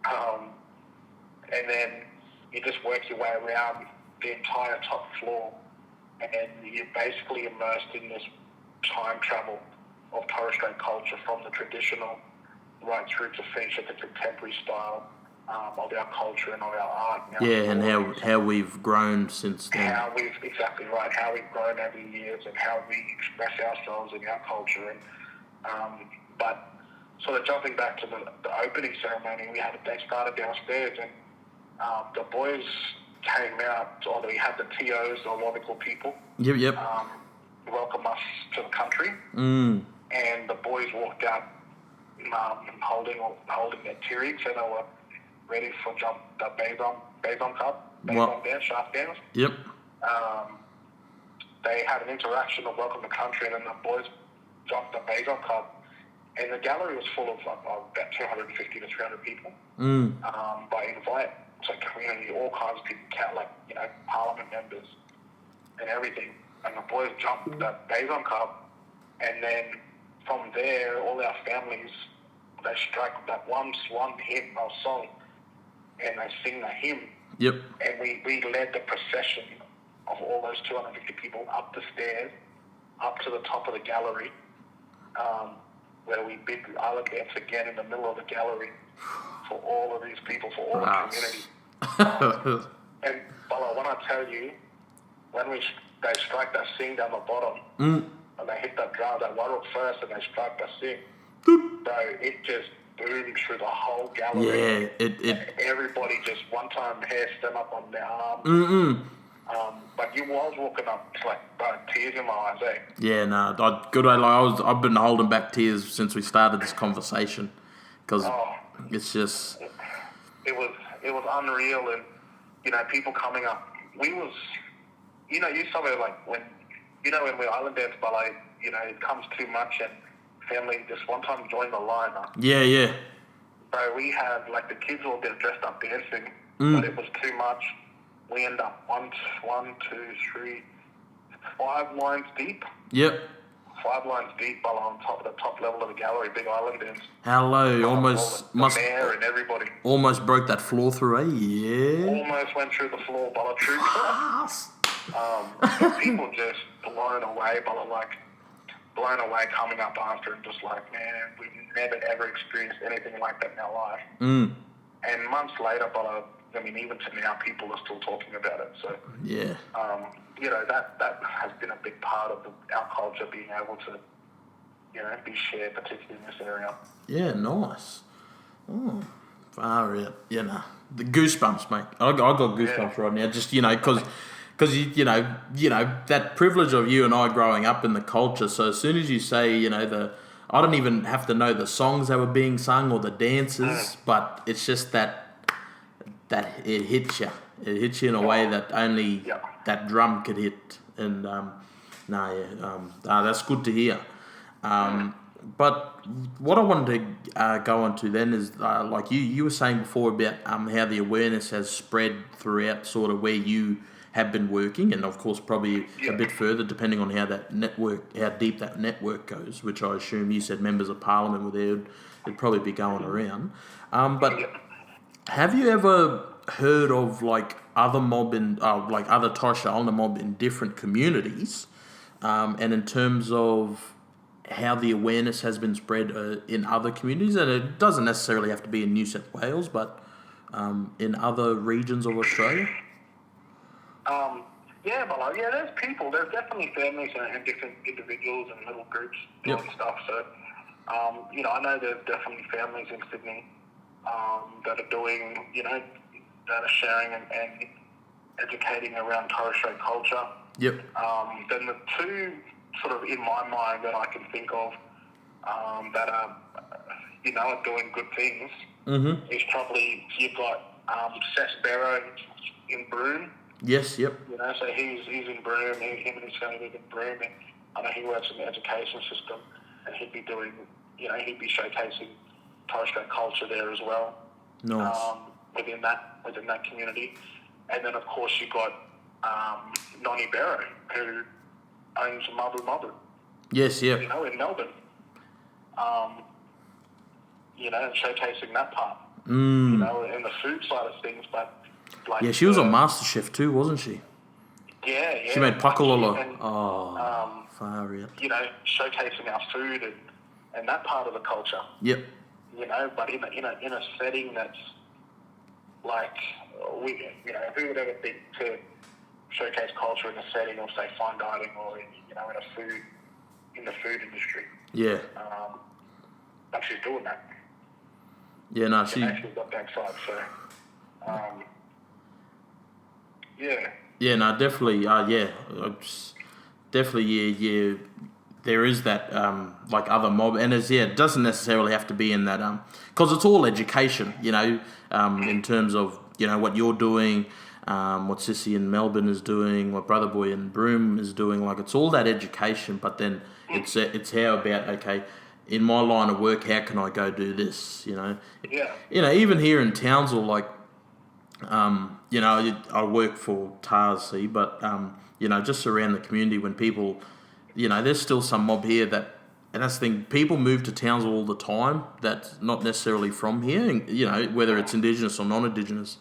And then you just work your way around the entire top floor, and you're basically immersed in this time travel of Torres Strait culture, from the traditional right through to finish at the contemporary style of our culture and of our art. And how we've grown since then. How we've grown over the years, and how we express ourselves in our culture. And but sort of jumping back to the opening ceremony, they started downstairs, and the boys came out, or we had the TOs, or what we call people. Yep. Welcome us to the country. And the boys walked out holding their tirigs, and they were ready for the Bazon Cup, dance, shaft dance. Yep. They had an interaction of welcome to country, and then the boys dropped the Basil Cup, and the gallery was full of about 250 to 300 people. By invite, so community, all kinds of people, Parliament members and everything. And the boys jumped that Basil Cup, and then from there, all our families, they strike that one hymn or song, and they sing the hymn. Yep. And we led the procession of all those 250 people up the stairs, up to the top of the gallery, where we bid Island dance again in the middle of the gallery for all of these people, for all the community. And when I tell you, when they strike that sing down the bottom, and they hit that drum, that warrel first, and they strike that sing, so it just boomed through the whole gallery. Yeah, everybody just one time hair stand up on their arms. But you was walking up, tears in my eyes, eh? Yeah, no, good. I've been holding back tears since we started this conversation, because it's just it was unreal, and people coming up. We was, you somewhere when we island dance ballet, it comes too much, and family just one time joined the line. Yeah. So we had the kids all get dressed up dancing, but it was too much. We end up 1, 2, 3, 5 lines deep. Yep. 5 lines deep, on top of the top level of the gallery, big island dance. Hello, the mayor and everybody. Almost broke that floor through, eh? Yeah. Almost went through the floor, but true. People just blown away, blown away coming up after and just man, we've never ever experienced anything like that in our life. And months later, even to now, people are still talking about it. So yeah, that has been a big part of our culture, being able to be shared, particularly in this area. Yeah, nice. Oh, far out. The goosebumps, mate. I got goosebumps right now. Just because you know that privilege of you and I growing up in the culture. So as soon as you say I don't even have to know the songs that were being sung or the dances, but it's just that it hits you. It hits you in a way that only that drum could hit. And that's good to hear. But what I wanted to go on to then is like you were saying before about how the awareness has spread throughout sort of where you have been working, and of course probably a bit further depending on how deep that network goes, which I assume you said members of parliament were there, it'd probably be going around. But have you ever heard of other mob other Torres Strait Islander mob in different communities, and in terms of how the awareness has been spread in other communities, and it doesn't necessarily have to be in New South Wales, but in other regions of Australia? There's people. There's definitely families and different individuals and little groups doing stuff. So, I know there's definitely families in Sydney that are doing, that are sharing and educating around Torres Strait culture. Yep. Then the two sort of in my mind that I can think of that are, are doing good things is probably you've got Seth Barrow in Broome. Yes, yep. So he's in Broome, him and his family live in Broome, and I know he works in the education system, and he'd be doing, he'd be showcasing Torres Strait culture there as well. Nice. Within that community. And then of course you've got Nonny Barrow, who owns Mabu Mabu. Yes, yep. In Melbourne. And showcasing that part. In the food side of things, but she was on MasterChef too, wasn't she? Yeah. She made pakalolo. Far out. Showcasing our food and that part of the culture. Yep. But in a setting that's who would ever think to showcase culture in a setting of say fine dining or in the food industry. Yeah. But she's doing that. Yeah, no, she's got that side, so Yeah, no, definitely. Definitely. There is that other mob, and it doesn't necessarily have to be in that because it's all education, in terms of what you're doing, what Sissy in Melbourne is doing, what Brother Boy in Broome is doing. It's all that education, but then It's how about, okay, in my line of work, how can I go do this? Yeah. Even here in Townsville, like, I work for Tarsi, but just around the community, when people, there's still some mob here that, and that's the thing, people move to Townsville all the time that's not necessarily from here, and, whether it's Indigenous or non-Indigenous,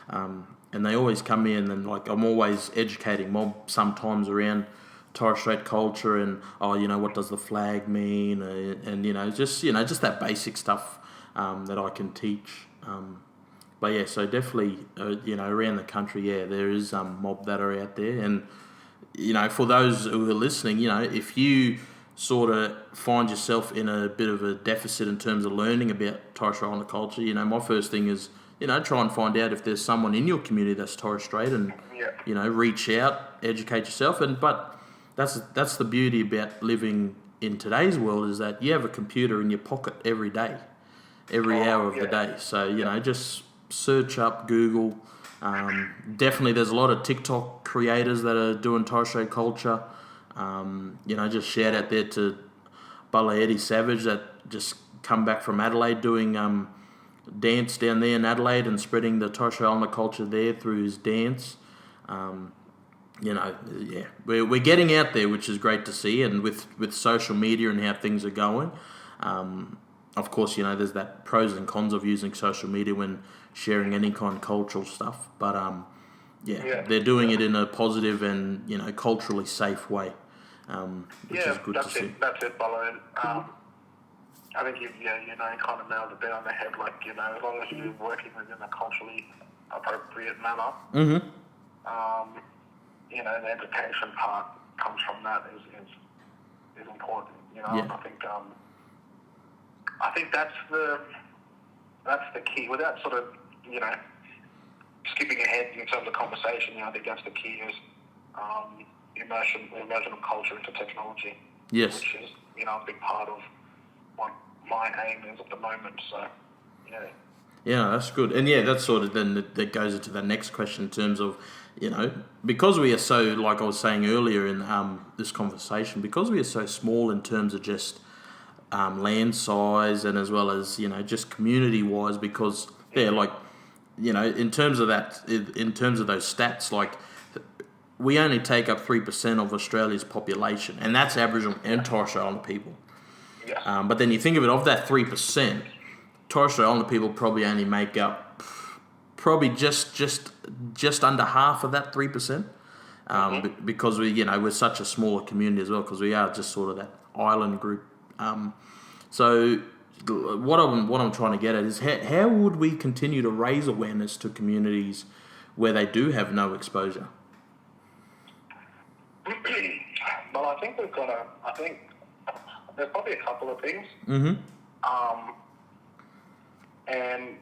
and they always come in, and like I'm always educating mob sometimes around Torres Strait culture and what does the flag mean, and just that basic stuff that I can teach. But yeah, so definitely around the country, yeah, there is mob that are out there, and for those who are listening, if you sort of find yourself in a bit of a deficit in terms of learning about Torres Strait Islander culture, my first thing is try and find out if there's someone in your community that's Torres Strait, and reach out, educate yourself, but that's the beauty about living in today's world, is that you have a computer in your pocket every day, every hour of the day. So just search up, Google. Definitely, there's a lot of TikTok creators that are doing Torres Strait culture. Just shout out there to Bala Eddie Savage that just come back from Adelaide doing dance down there in Adelaide and spreading the Torres Strait Islander culture there through his dance. We're getting out there, which is great to see, and with social media and how things are going. Of course, there's that pros and cons of using social media when sharing any kind of cultural stuff, but they're doing it in a positive and culturally safe way, which is good to see. That's it, Bolo. I think you kind of nailed it there on the head. Like as long as you're working within a culturally appropriate manner, the education part comes from that is important. And I think that's the key. Without sort of skipping ahead in terms of conversation, I think that's the key is immersion of culture into technology. Yes. Which is a big part of what my aim is at the moment. So Yeah, that's good. And that's sort of then that goes into the next question in terms of, because we are so, like I was saying earlier in this conversation, because we are so small in terms of just land size and as well as, just community-wise, because in terms of that, in terms of those stats, like we only take up 3% of Australia's population, and that's Aboriginal and Torres Strait Islander people. Yeah. But then you think of it, of that 3%, Torres Strait Islander people probably only make up just under half of that 3%, because we're such a smaller community as well, because we are just sort of that island group. So what I'm trying to get at is how would we continue to raise awareness to communities where they do have no exposure? Well, I think there's probably a couple of things. And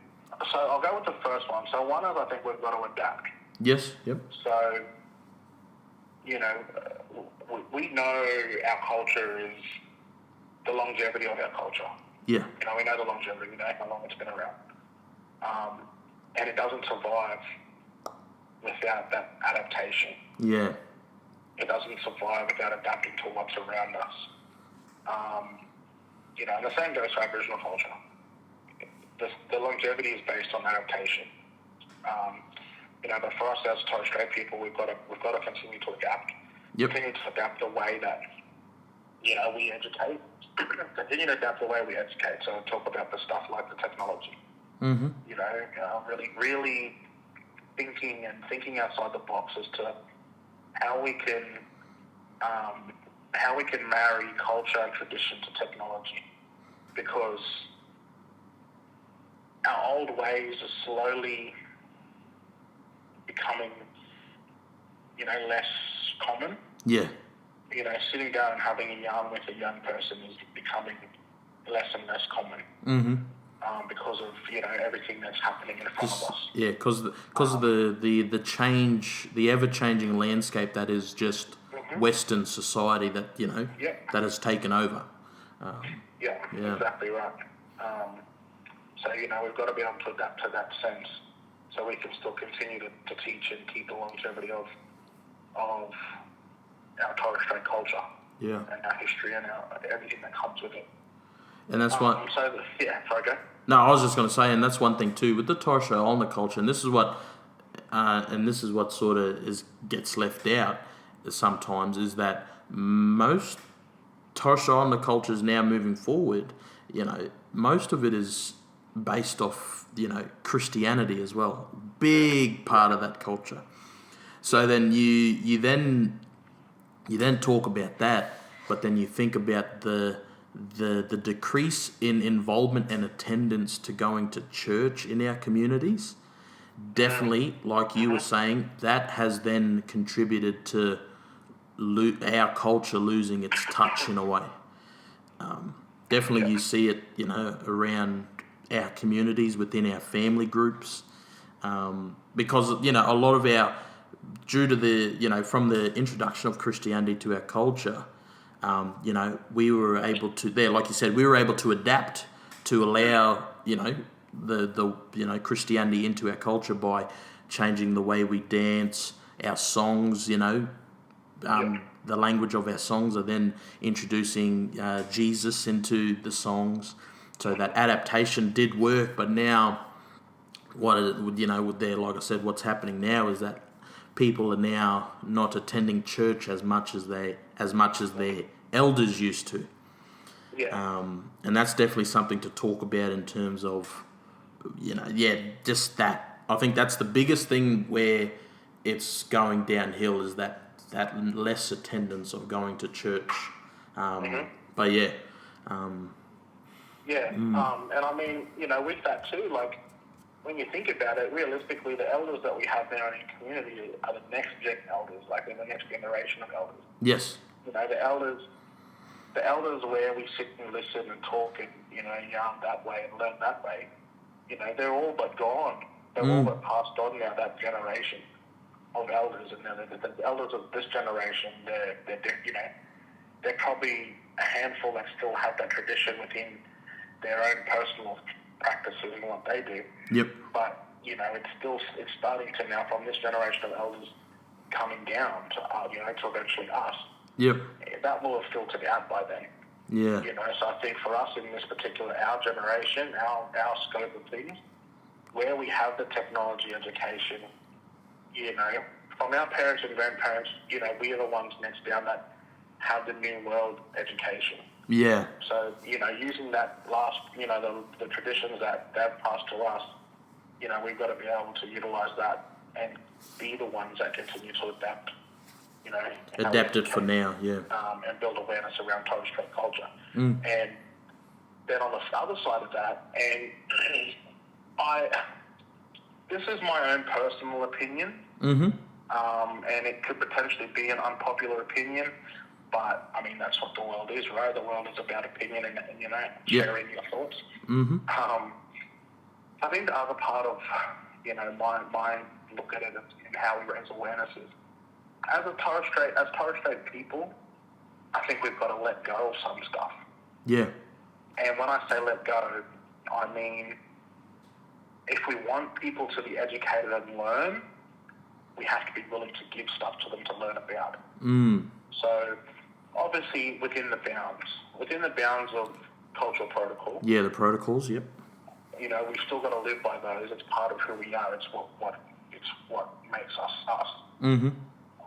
so I'll go with the first one. So one is I think we've got to adapt. Yes, yep. So, we know our culture is the longevity of our culture. Yeah. We know the longevity, we know how long it's been around. And it doesn't survive without that adaptation. Yeah. It doesn't survive without adapting to what's around us. And the same goes for Aboriginal culture. The longevity is based on adaptation. But for us as Torres Strait people, we've got to continue to adapt. Yep. Continue to adapt the way that we educate. Continue to adapt the way we educate. So talk about the stuff like the technology. Really thinking outside the box as to how we can marry culture and tradition to technology, because our old ways are slowly becoming, less common. Yeah. Sitting down and having a yarn with a young person is becoming less and less common. Because of everything that's happening in front of us. Yeah, because of the change, the ever changing landscape that is just Western society that that has taken over. Exactly right. So we've got to be able to adapt to that sense, so we can still continue to teach and keep the longevity of our Torres Strait culture. Yeah. and our history and everything that comes with it. And that's what. Sorry, go. No, I was just going to say, and that's one thing too with the Torres Strait Islander culture, and this is what sort of gets left out sometimes, is that most Torres Strait Islander cultures now moving forward, most of it is based off, Christianity as well. Big part of that culture. So then you then talk about that, but then you think about the decrease in involvement and attendance to going to church in our communities. Definitely, like you were saying, that has then contributed to our culture losing its touch in a way. Definitely, you see it, around our communities, within our family groups, because a lot of due to the from the introduction of Christianity to our culture, we were able to like you said, we were able to adapt to allow the Christianity into our culture by changing the way we dance, our songs, the language of our songs are then introducing Jesus into the songs. So that adaptation did work, but now like I said, what's happening now is that people are now not attending church as much as their elders used to. Yeah. And that's definitely something to talk about in terms of, just that. I think that's the biggest thing where it's going downhill, is that less attendance of going to church. But yeah. And I mean, with that too, like, when you think about it, realistically, the elders that we have now in our community are the next gen elders, like the next generation of elders. Yes. The elders where we sit and listen and talk and, yarn that way and learn that way, they're all but gone. They're all but passed on now, that generation of elders. And now the elders of this generation, they're probably a handful that still have that tradition within their own personal practices and what they do. Yep. But, it's starting to now, from this generation of elders coming down to eventually us. Yep. That will have filtered out by then. Yeah. So I think for us in this particular, our generation, our scope of things, where we have the technology education, from our parents and grandparents, we are the ones next down that have the new world education. Yeah. So, using that last, the traditions that they've passed to us, we've got to be able to utilize that and be the ones that continue to adapt. Adapt it for now, yeah. And build awareness around Torres Strait culture. And then on the other side of that, and this is my own personal opinion, and it could potentially be an unpopular opinion, but I mean, that's what the world is, right? The world is about opinion and sharing your thoughts. I think the other part of, my look at it and how we raise awareness is, as Torres Strait people, I think we've got to let go of some stuff. Yeah. And when I say let go, I mean, if we want people to be educated and learn, we have to be willing to give stuff to them to learn about. So, obviously, within the bounds of cultural protocol. Yeah, the protocols. Yep. We've still got to live by those. It's part of who we are. It's what makes us us.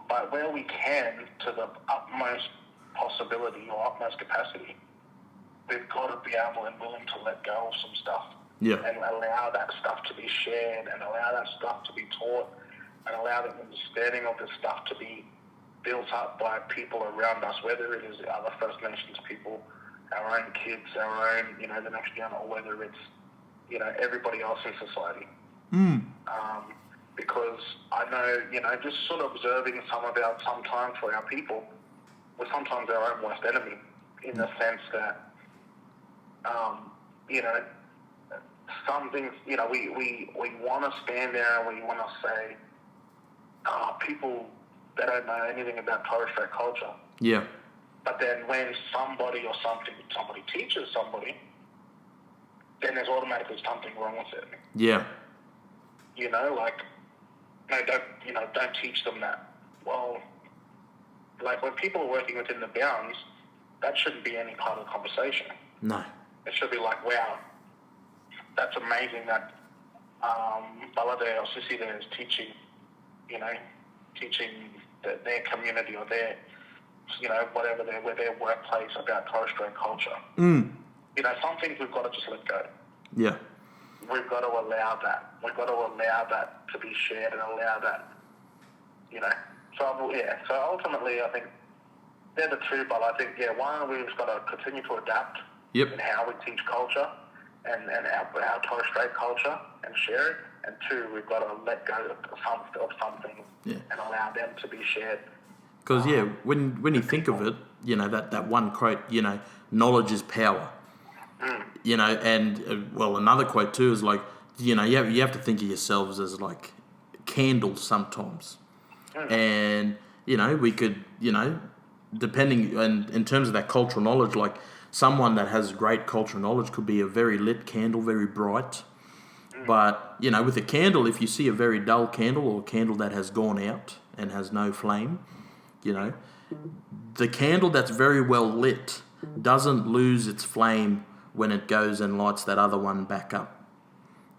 But where we can, to the utmost possibility or utmost capacity, we've got to be able and willing to let go of some stuff. Yeah. And allow that stuff to be shared, and allow that stuff to be taught, and allow the understanding of this stuff to be built up by people around us, whether it is other First Nations people, our own kids, our own, the next gen, or whether it's, everybody else in society. Because I know, just sort of observing sometimes for our people, we're sometimes our own worst enemy, in the sense that, some things, we want to stand there and we want to say, people, they don't know anything about Torres Strait culture. Yeah. But then when somebody or somebody teaches somebody, then there's automatically something wrong with it. Yeah. No, don't teach them that. Well, like when people are working within the bounds, that shouldn't be any part of the conversation. No. It should be like, wow, that's amazing that Bala there or Sissy there is teaching their community or their, whatever their workplace about Torres Strait culture. Some things we've got to just let go. Yeah. We've got to allow that. We've got to allow that to be shared and allow that, So ultimately, I think they're the two, but I think, one, we've just got to continue to adapt in how we teach culture and our Torres Strait culture and share it. And two, we've got to let go of some things and allow them to be shared. Because, when you think of it, that one quote, knowledge is power. And, another quote too is like, you have to think of yourselves as like candles sometimes. And, we could, depending, and in terms of that cultural knowledge, like someone that has great cultural knowledge could be a very lit candle, very bright. But, with a candle, if you see a very dull candle or a candle that has gone out and has no flame, the candle that's very well lit doesn't lose its flame when it goes and lights that other one back up.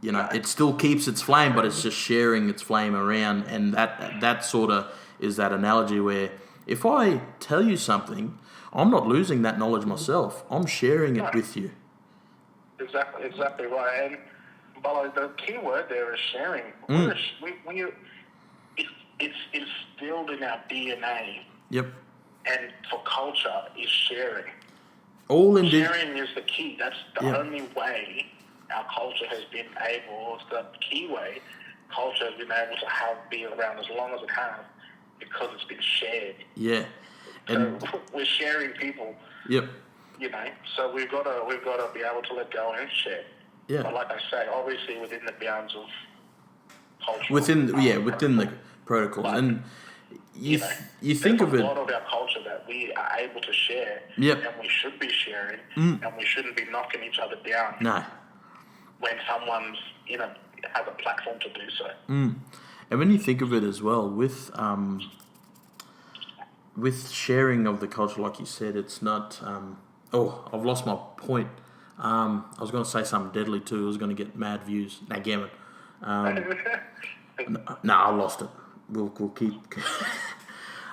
It still keeps its flame, but it's just sharing its flame around. And that sort of is that analogy where if I tell you something, I'm not losing that knowledge myself. I'm sharing it with you. Exactly right. But the key word there is sharing. It's instilled in our DNA. Yep. And for culture is sharing. Sharing is the key. That's the only way our culture has been able. It's the key way culture has been able to be around as long as it has, because it's been shared. Yeah. And so we're sharing people. Yep. So we've got to be able to let go and share. Yeah. But like I say, obviously within the bounds of culture. Within the protocols. But, and you think of it. There's a lot of our culture that we are able to share. Yep. And we should be sharing. And we shouldn't be knocking each other down. No. When someone's has a platform to do so. And when you think of it as well, with sharing of the culture, like you said, it's not. I've lost my point. I was going to say something deadly too. I was going to get mad views. Nah, gammon. I lost it. We'll keep.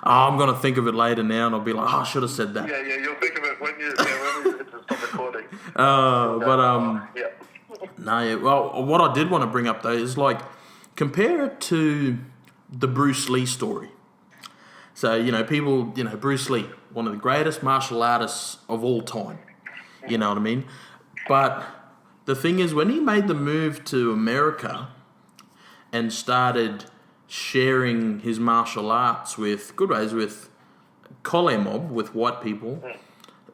I'm going to think of it later now, and I'll be like, I should have said that. Yeah, you'll think of it when you stop recording. Well, what I did want to bring up though is like, compare it to the Bruce Lee story. So, people, Bruce Lee, one of the greatest martial artists of all time. You know what I mean? But the thing is, when he made the move to America and started sharing his martial arts with Kole mob, with white people,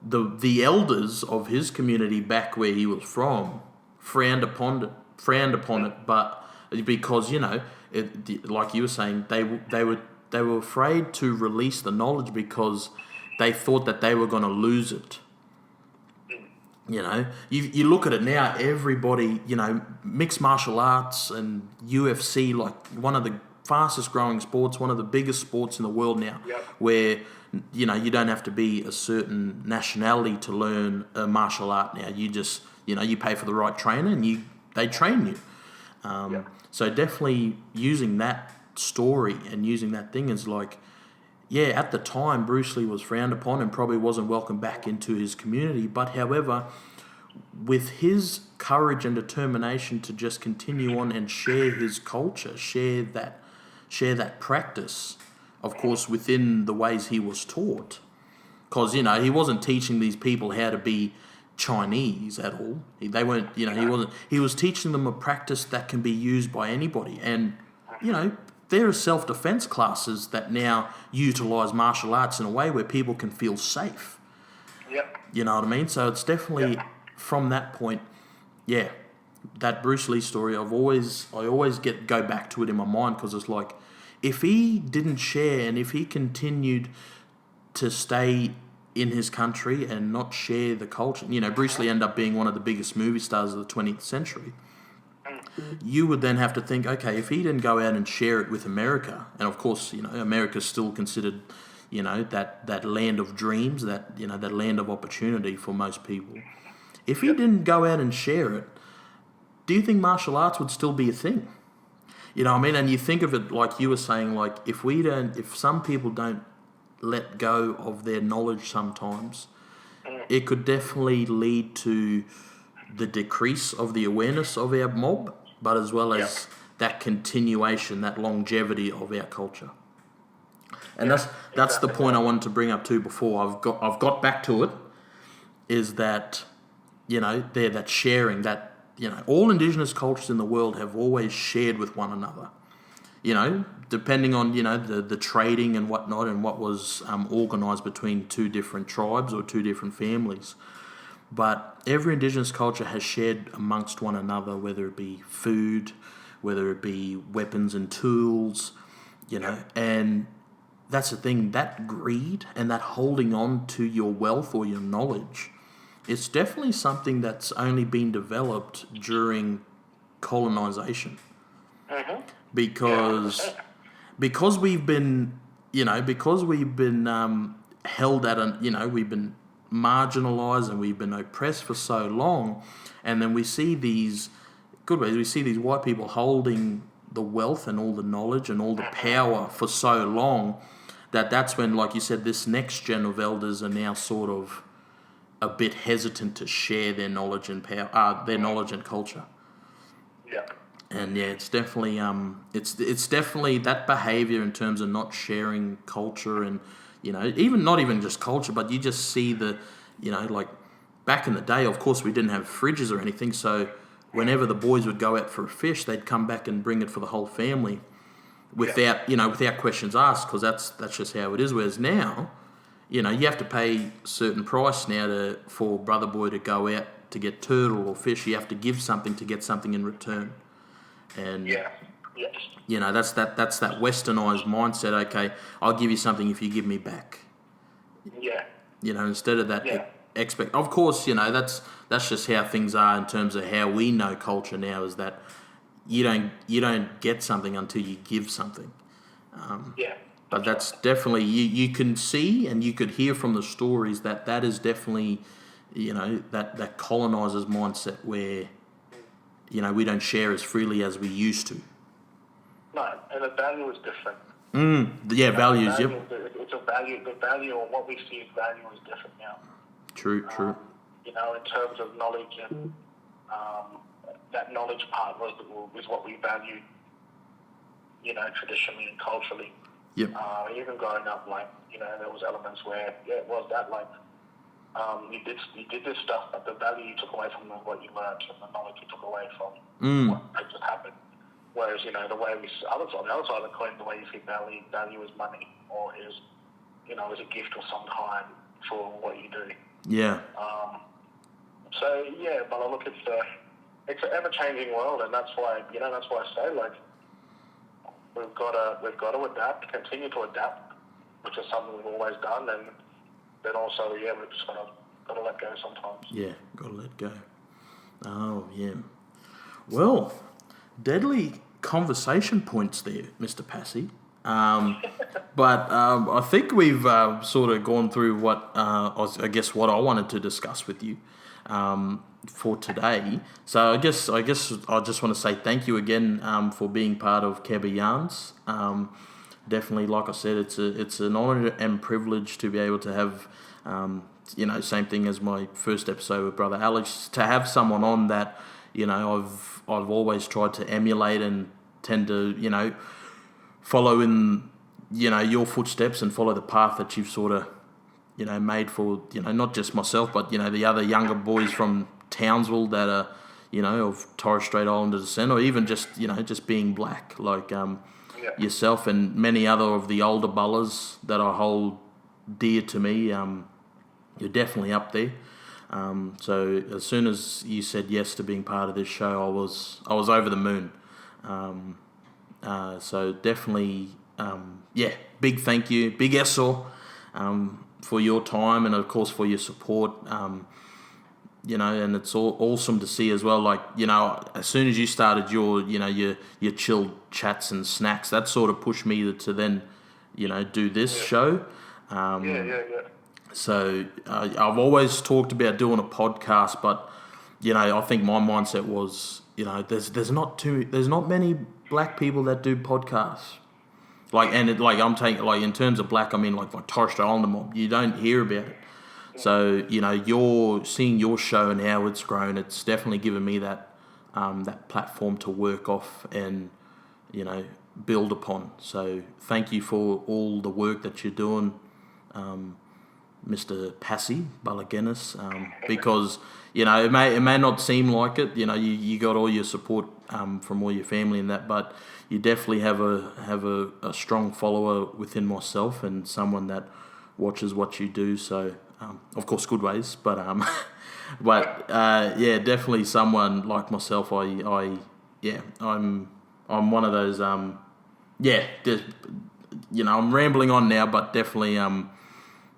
the elders of his community back where he was from frowned upon it, but because like you were saying, they were afraid to release the knowledge because they thought that they were going to lose it. You look at it now, everybody, mixed martial arts and UFC, like one of the fastest growing sports, one of the biggest sports in the world now, where, you don't have to be a certain nationality to learn a martial art now. You just, you pay for the right trainer and they train you. So definitely using that story and using that thing is like, at the time Bruce Lee was frowned upon and probably wasn't welcome back into his community. But however, with his courage and determination to just continue on and share his culture, share that practice, of course, within the ways he was taught. Because, he wasn't teaching these people how to be Chinese at all. They weren't, he was teaching them a practice that can be used by anybody. And, there are self-defense classes that now utilize martial arts in a way where people can feel safe. Yep. You know what I mean? So it's definitely from that point, that Bruce Lee story, I always go back to it in my mind, because it's like, if he didn't share and if he continued to stay in his country and not share the culture, Bruce Lee ended up being one of the biggest movie stars of the 20th century. You would then have to think, okay, if he didn't go out and share it with America, and of course, America's still considered, that land of dreams, that land of opportunity for most people. If he didn't go out and share it, do you think martial arts would still be a thing? You know what I mean? And you think of it like you were saying, like if some people don't let go of their knowledge sometimes, it could definitely lead to the decrease of the awareness of our mob, but as well as that continuation, that longevity of our culture. And that's the point I wanted to bring up too before. I've got back to it, is that, that sharing, that, all Indigenous cultures in the world have always shared with one another. Depending on, the trading and whatnot, and what was organised between two different tribes or two different families. But every Indigenous culture has shared amongst one another, whether it be food, whether it be weapons and tools, and that's the thing, that greed and that holding on to your wealth or your knowledge, it's definitely something that's only been developed during colonization. Because we've been, held at we've been marginalized and we've been oppressed for so long, and then we see these white people holding the wealth and all the knowledge and all the power for so long, that's when, like you said, this next gen of elders are now sort of a bit hesitant to share their knowledge and power, their knowledge and culture. Yeah. And it's definitely it's definitely that behavior in terms of not sharing culture, and even not even just culture, but you just see the like back in the day, of course we didn't have fridges or anything, so whenever the boys would go out for a fish, they'd come back and bring it for the whole family without questions asked, because that's just how it is. Whereas now, you have to pay a certain price now for brother boy to go out to get turtle or fish. You have to give something to get something in return. And that's that westernized mindset. Okay, I'll give you something if you give me back. Instead of that expect. Of course, that's just how things are in terms of how we know culture now. Is that you don't get something until you give something. But that's definitely you can see and you could hear from the stories that is definitely that colonizer's mindset where. We don't share as freely as we used to. No, and the value is different. Values, yep. It's a value. The value, or what we see as value, is different now. True. In terms of knowledge, and that knowledge part was what we valued, traditionally and culturally. Yep. Even growing up, there was elements where, it was that, you did this stuff, but the value you took away from what you learned and the knowledge you took away from what just happened. Whereas, the way we, on the other side of the coin, the way you see value is money, or is a gift of some kind for what you do. Yeah. But I look, it's an ever-changing world, and that's why I say, we've got to adapt, continue to adapt, which is something we've always done, and then also, we've just got to let go sometimes. Yeah, got to let go. Oh, yeah. Well, deadly conversation points there, Mr. Passi. But I think we've sort of gone through what what I wanted to discuss with you for today. So I guess I just want to say thank you again for being part of Keba Yarns. Definitely, like I said, it's an honour and privilege to be able to have, same thing as my first episode with Brother Alex, to have someone on that, I've always tried to emulate and tend to, follow in, your footsteps and follow the path that you've sort of, made for, not just myself, but, the other younger boys from Townsville that are, of Torres Strait Islander descent, or even just, just being black, like, yourself and many other of the older bullers that I hold dear to me. You're definitely up there. So as soon as you said yes to being part of this show, I was over the moon. So definitely, big thank you, big eso, for your time and of course for your support. And it's awesome to see as well, as soon as you started your chilled chats and snacks, that sort of pushed me to then, do this show. Yeah. So I've always talked about doing a podcast, but I think my mindset was, there's not many black people that do podcasts. I'm taking in terms of black, I mean like Torres Strait Islander mob. You don't hear about it. So you're seeing your show and how it's grown. It's definitely given me that platform to work off and build upon. So thank you for all the work that you're doing, Mr. Passi Genus, because it may not seem like it. You got all your support from all your family and that, but you definitely have a strong follower within myself and someone that watches what you do. So of course, good ways, but definitely someone like myself. I'm one of those. I'm rambling on now, but definitely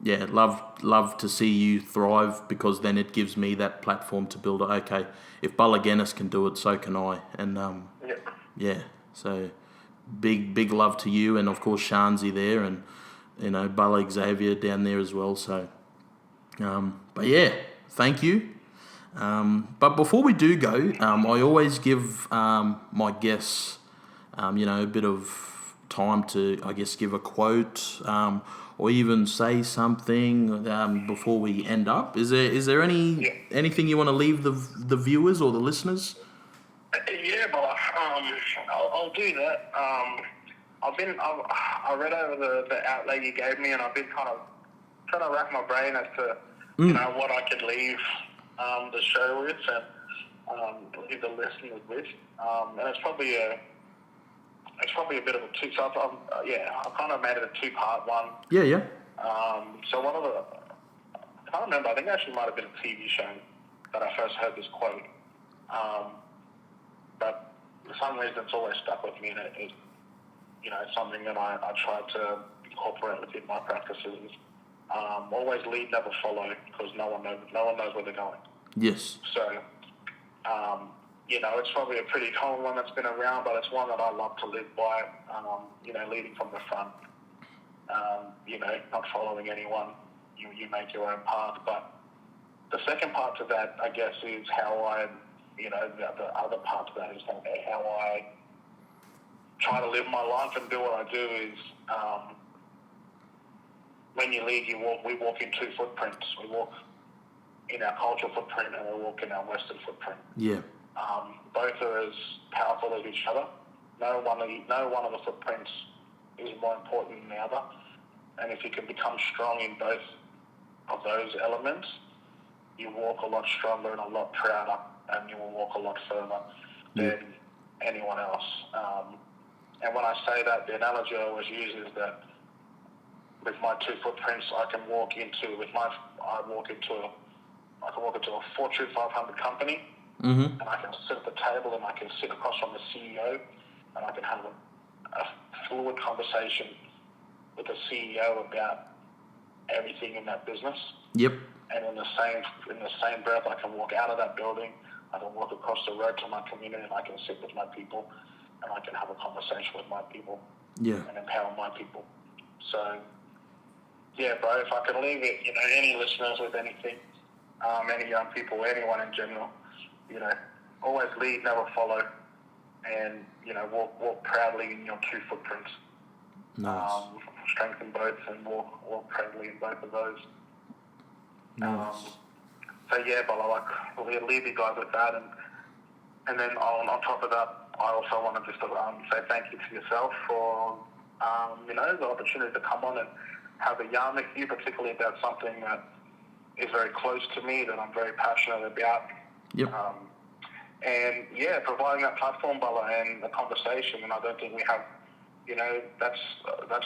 love to see you thrive, because then it gives me that platform to build. Okay, if Genus can do it, so can I. And so big love to you, and of course Shanzi there, and Bala Xavier down there as well. So, thank you. But before we do go, I always give my guests, a bit of time to, I guess, give a quote, or even say something before we end up. Is there anything you want to leave the viewers or the listeners? Yeah, but I'll do that. I read over the outlay you gave me, and I've been kind of trying to rack my brain as to what I could leave the show with and leave the listeners with. And it's probably a bit of a two. So I kind of made it a two-part one. Yeah. So one of I can't remember. I think it actually might have been a TV show that I first heard this quote. But for some reason, it's always stuck with me, and it's something that I try to incorporate within my practices. Always lead, never follow, because no one knows where they're going. Yes. So, it's probably a pretty common one that's been around, but it's one that I love to live by. Leading from the front. Not following anyone. You make your own path. But the second part to that, I guess, is how I. The other part to that is how I try to live my life and do what I do is. When you lead, we walk in two footprints. We walk in our cultural footprint, and we walk in our Western footprint. Yeah. Both are as powerful as each other. No one of the footprints is more important than the other. And if you can become strong in both of those elements, you walk a lot stronger and a lot prouder, and you will walk a lot further than anyone else. And when I say that, the analogy I always use is that with my two footprints, I can walk into a Fortune 500 company, and I can sit at the table, and I can sit across from the CEO, and I can have a fluid conversation with the CEO about everything in that business. Yep. And in the same breath, I can walk out of that building, I can walk across the road to my community, and I can sit with my people, and I can have a conversation with my people, and empower my people. So, yeah, bro, if I could leave it, any listeners with anything, any young people, anyone in general, always lead, never follow, and, walk proudly in your two footprints. Nice. Strengthen both and walk proudly in both of those. Nice. So yeah, but we'll leave you guys with that, and then on top of that, I also want to just say thank you to yourself for the opportunity to come on and have a yarn with you, particularly about something that is very close to me, that I'm very passionate about. Yep. And yeah, providing that platform, Bala, and the conversation, and I don't think we have, that's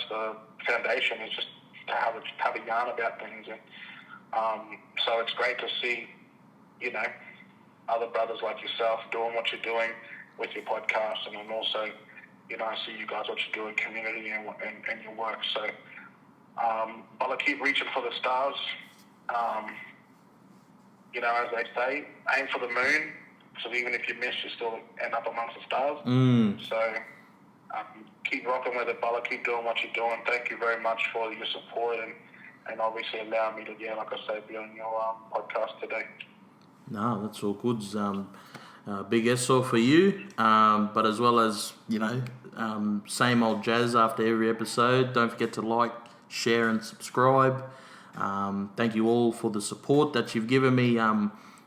the foundation, is just to have a yarn about things. And so it's great to see, other brothers like yourself doing what you're doing with your podcast, and then also, I see you guys what you do in community and your work. So, Bala, keep reaching for the stars. As they say, aim for the moon. So even if you miss, you still end up amongst the stars. So keep rocking with it, Bala. Keep doing what you're doing. Thank you very much for your support, and obviously allow me to, like I say, be on your podcast today. No, that's all good. Big SO for you, but as well as, same old jazz after every episode. Don't forget to like, share and subscribe. Thank you all for the support that you've given me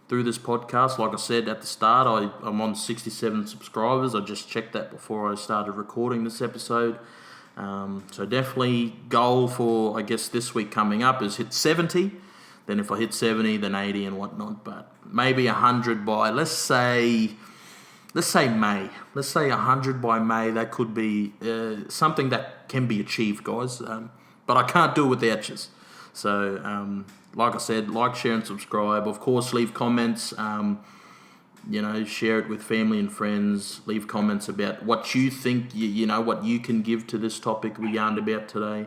through this podcast. Like I said at the start, I'm on 67 subscribers. I just checked that before I started recording this episode. So definitely goal for, I guess, this week coming up is hit 70. Then if I hit 70, then 80 and whatnot. But maybe 100 by, let's say May. Let's say 100 by May. That could be something that can be achieved, guys. But I can't do it without you. So, like I said, like, share and subscribe. Of course, leave comments. Share it with family and friends. Leave comments about what you think, what you can give to this topic we yarned about today.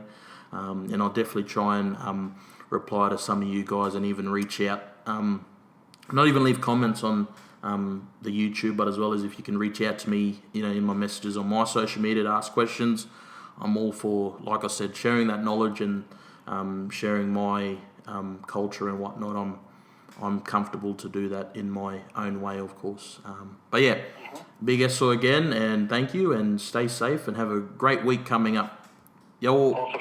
And I'll definitely try and reply to some of you guys and even reach out. Not even leave comments on the YouTube, but as well as if you can reach out to me, in my messages on my social media to ask questions. I'm all for, like I said, sharing that knowledge and sharing my culture and whatnot. I'm comfortable to do that in my own way, of course. But yeah, big SO again, and thank you, and stay safe, and have a great week coming up. Yo. Also,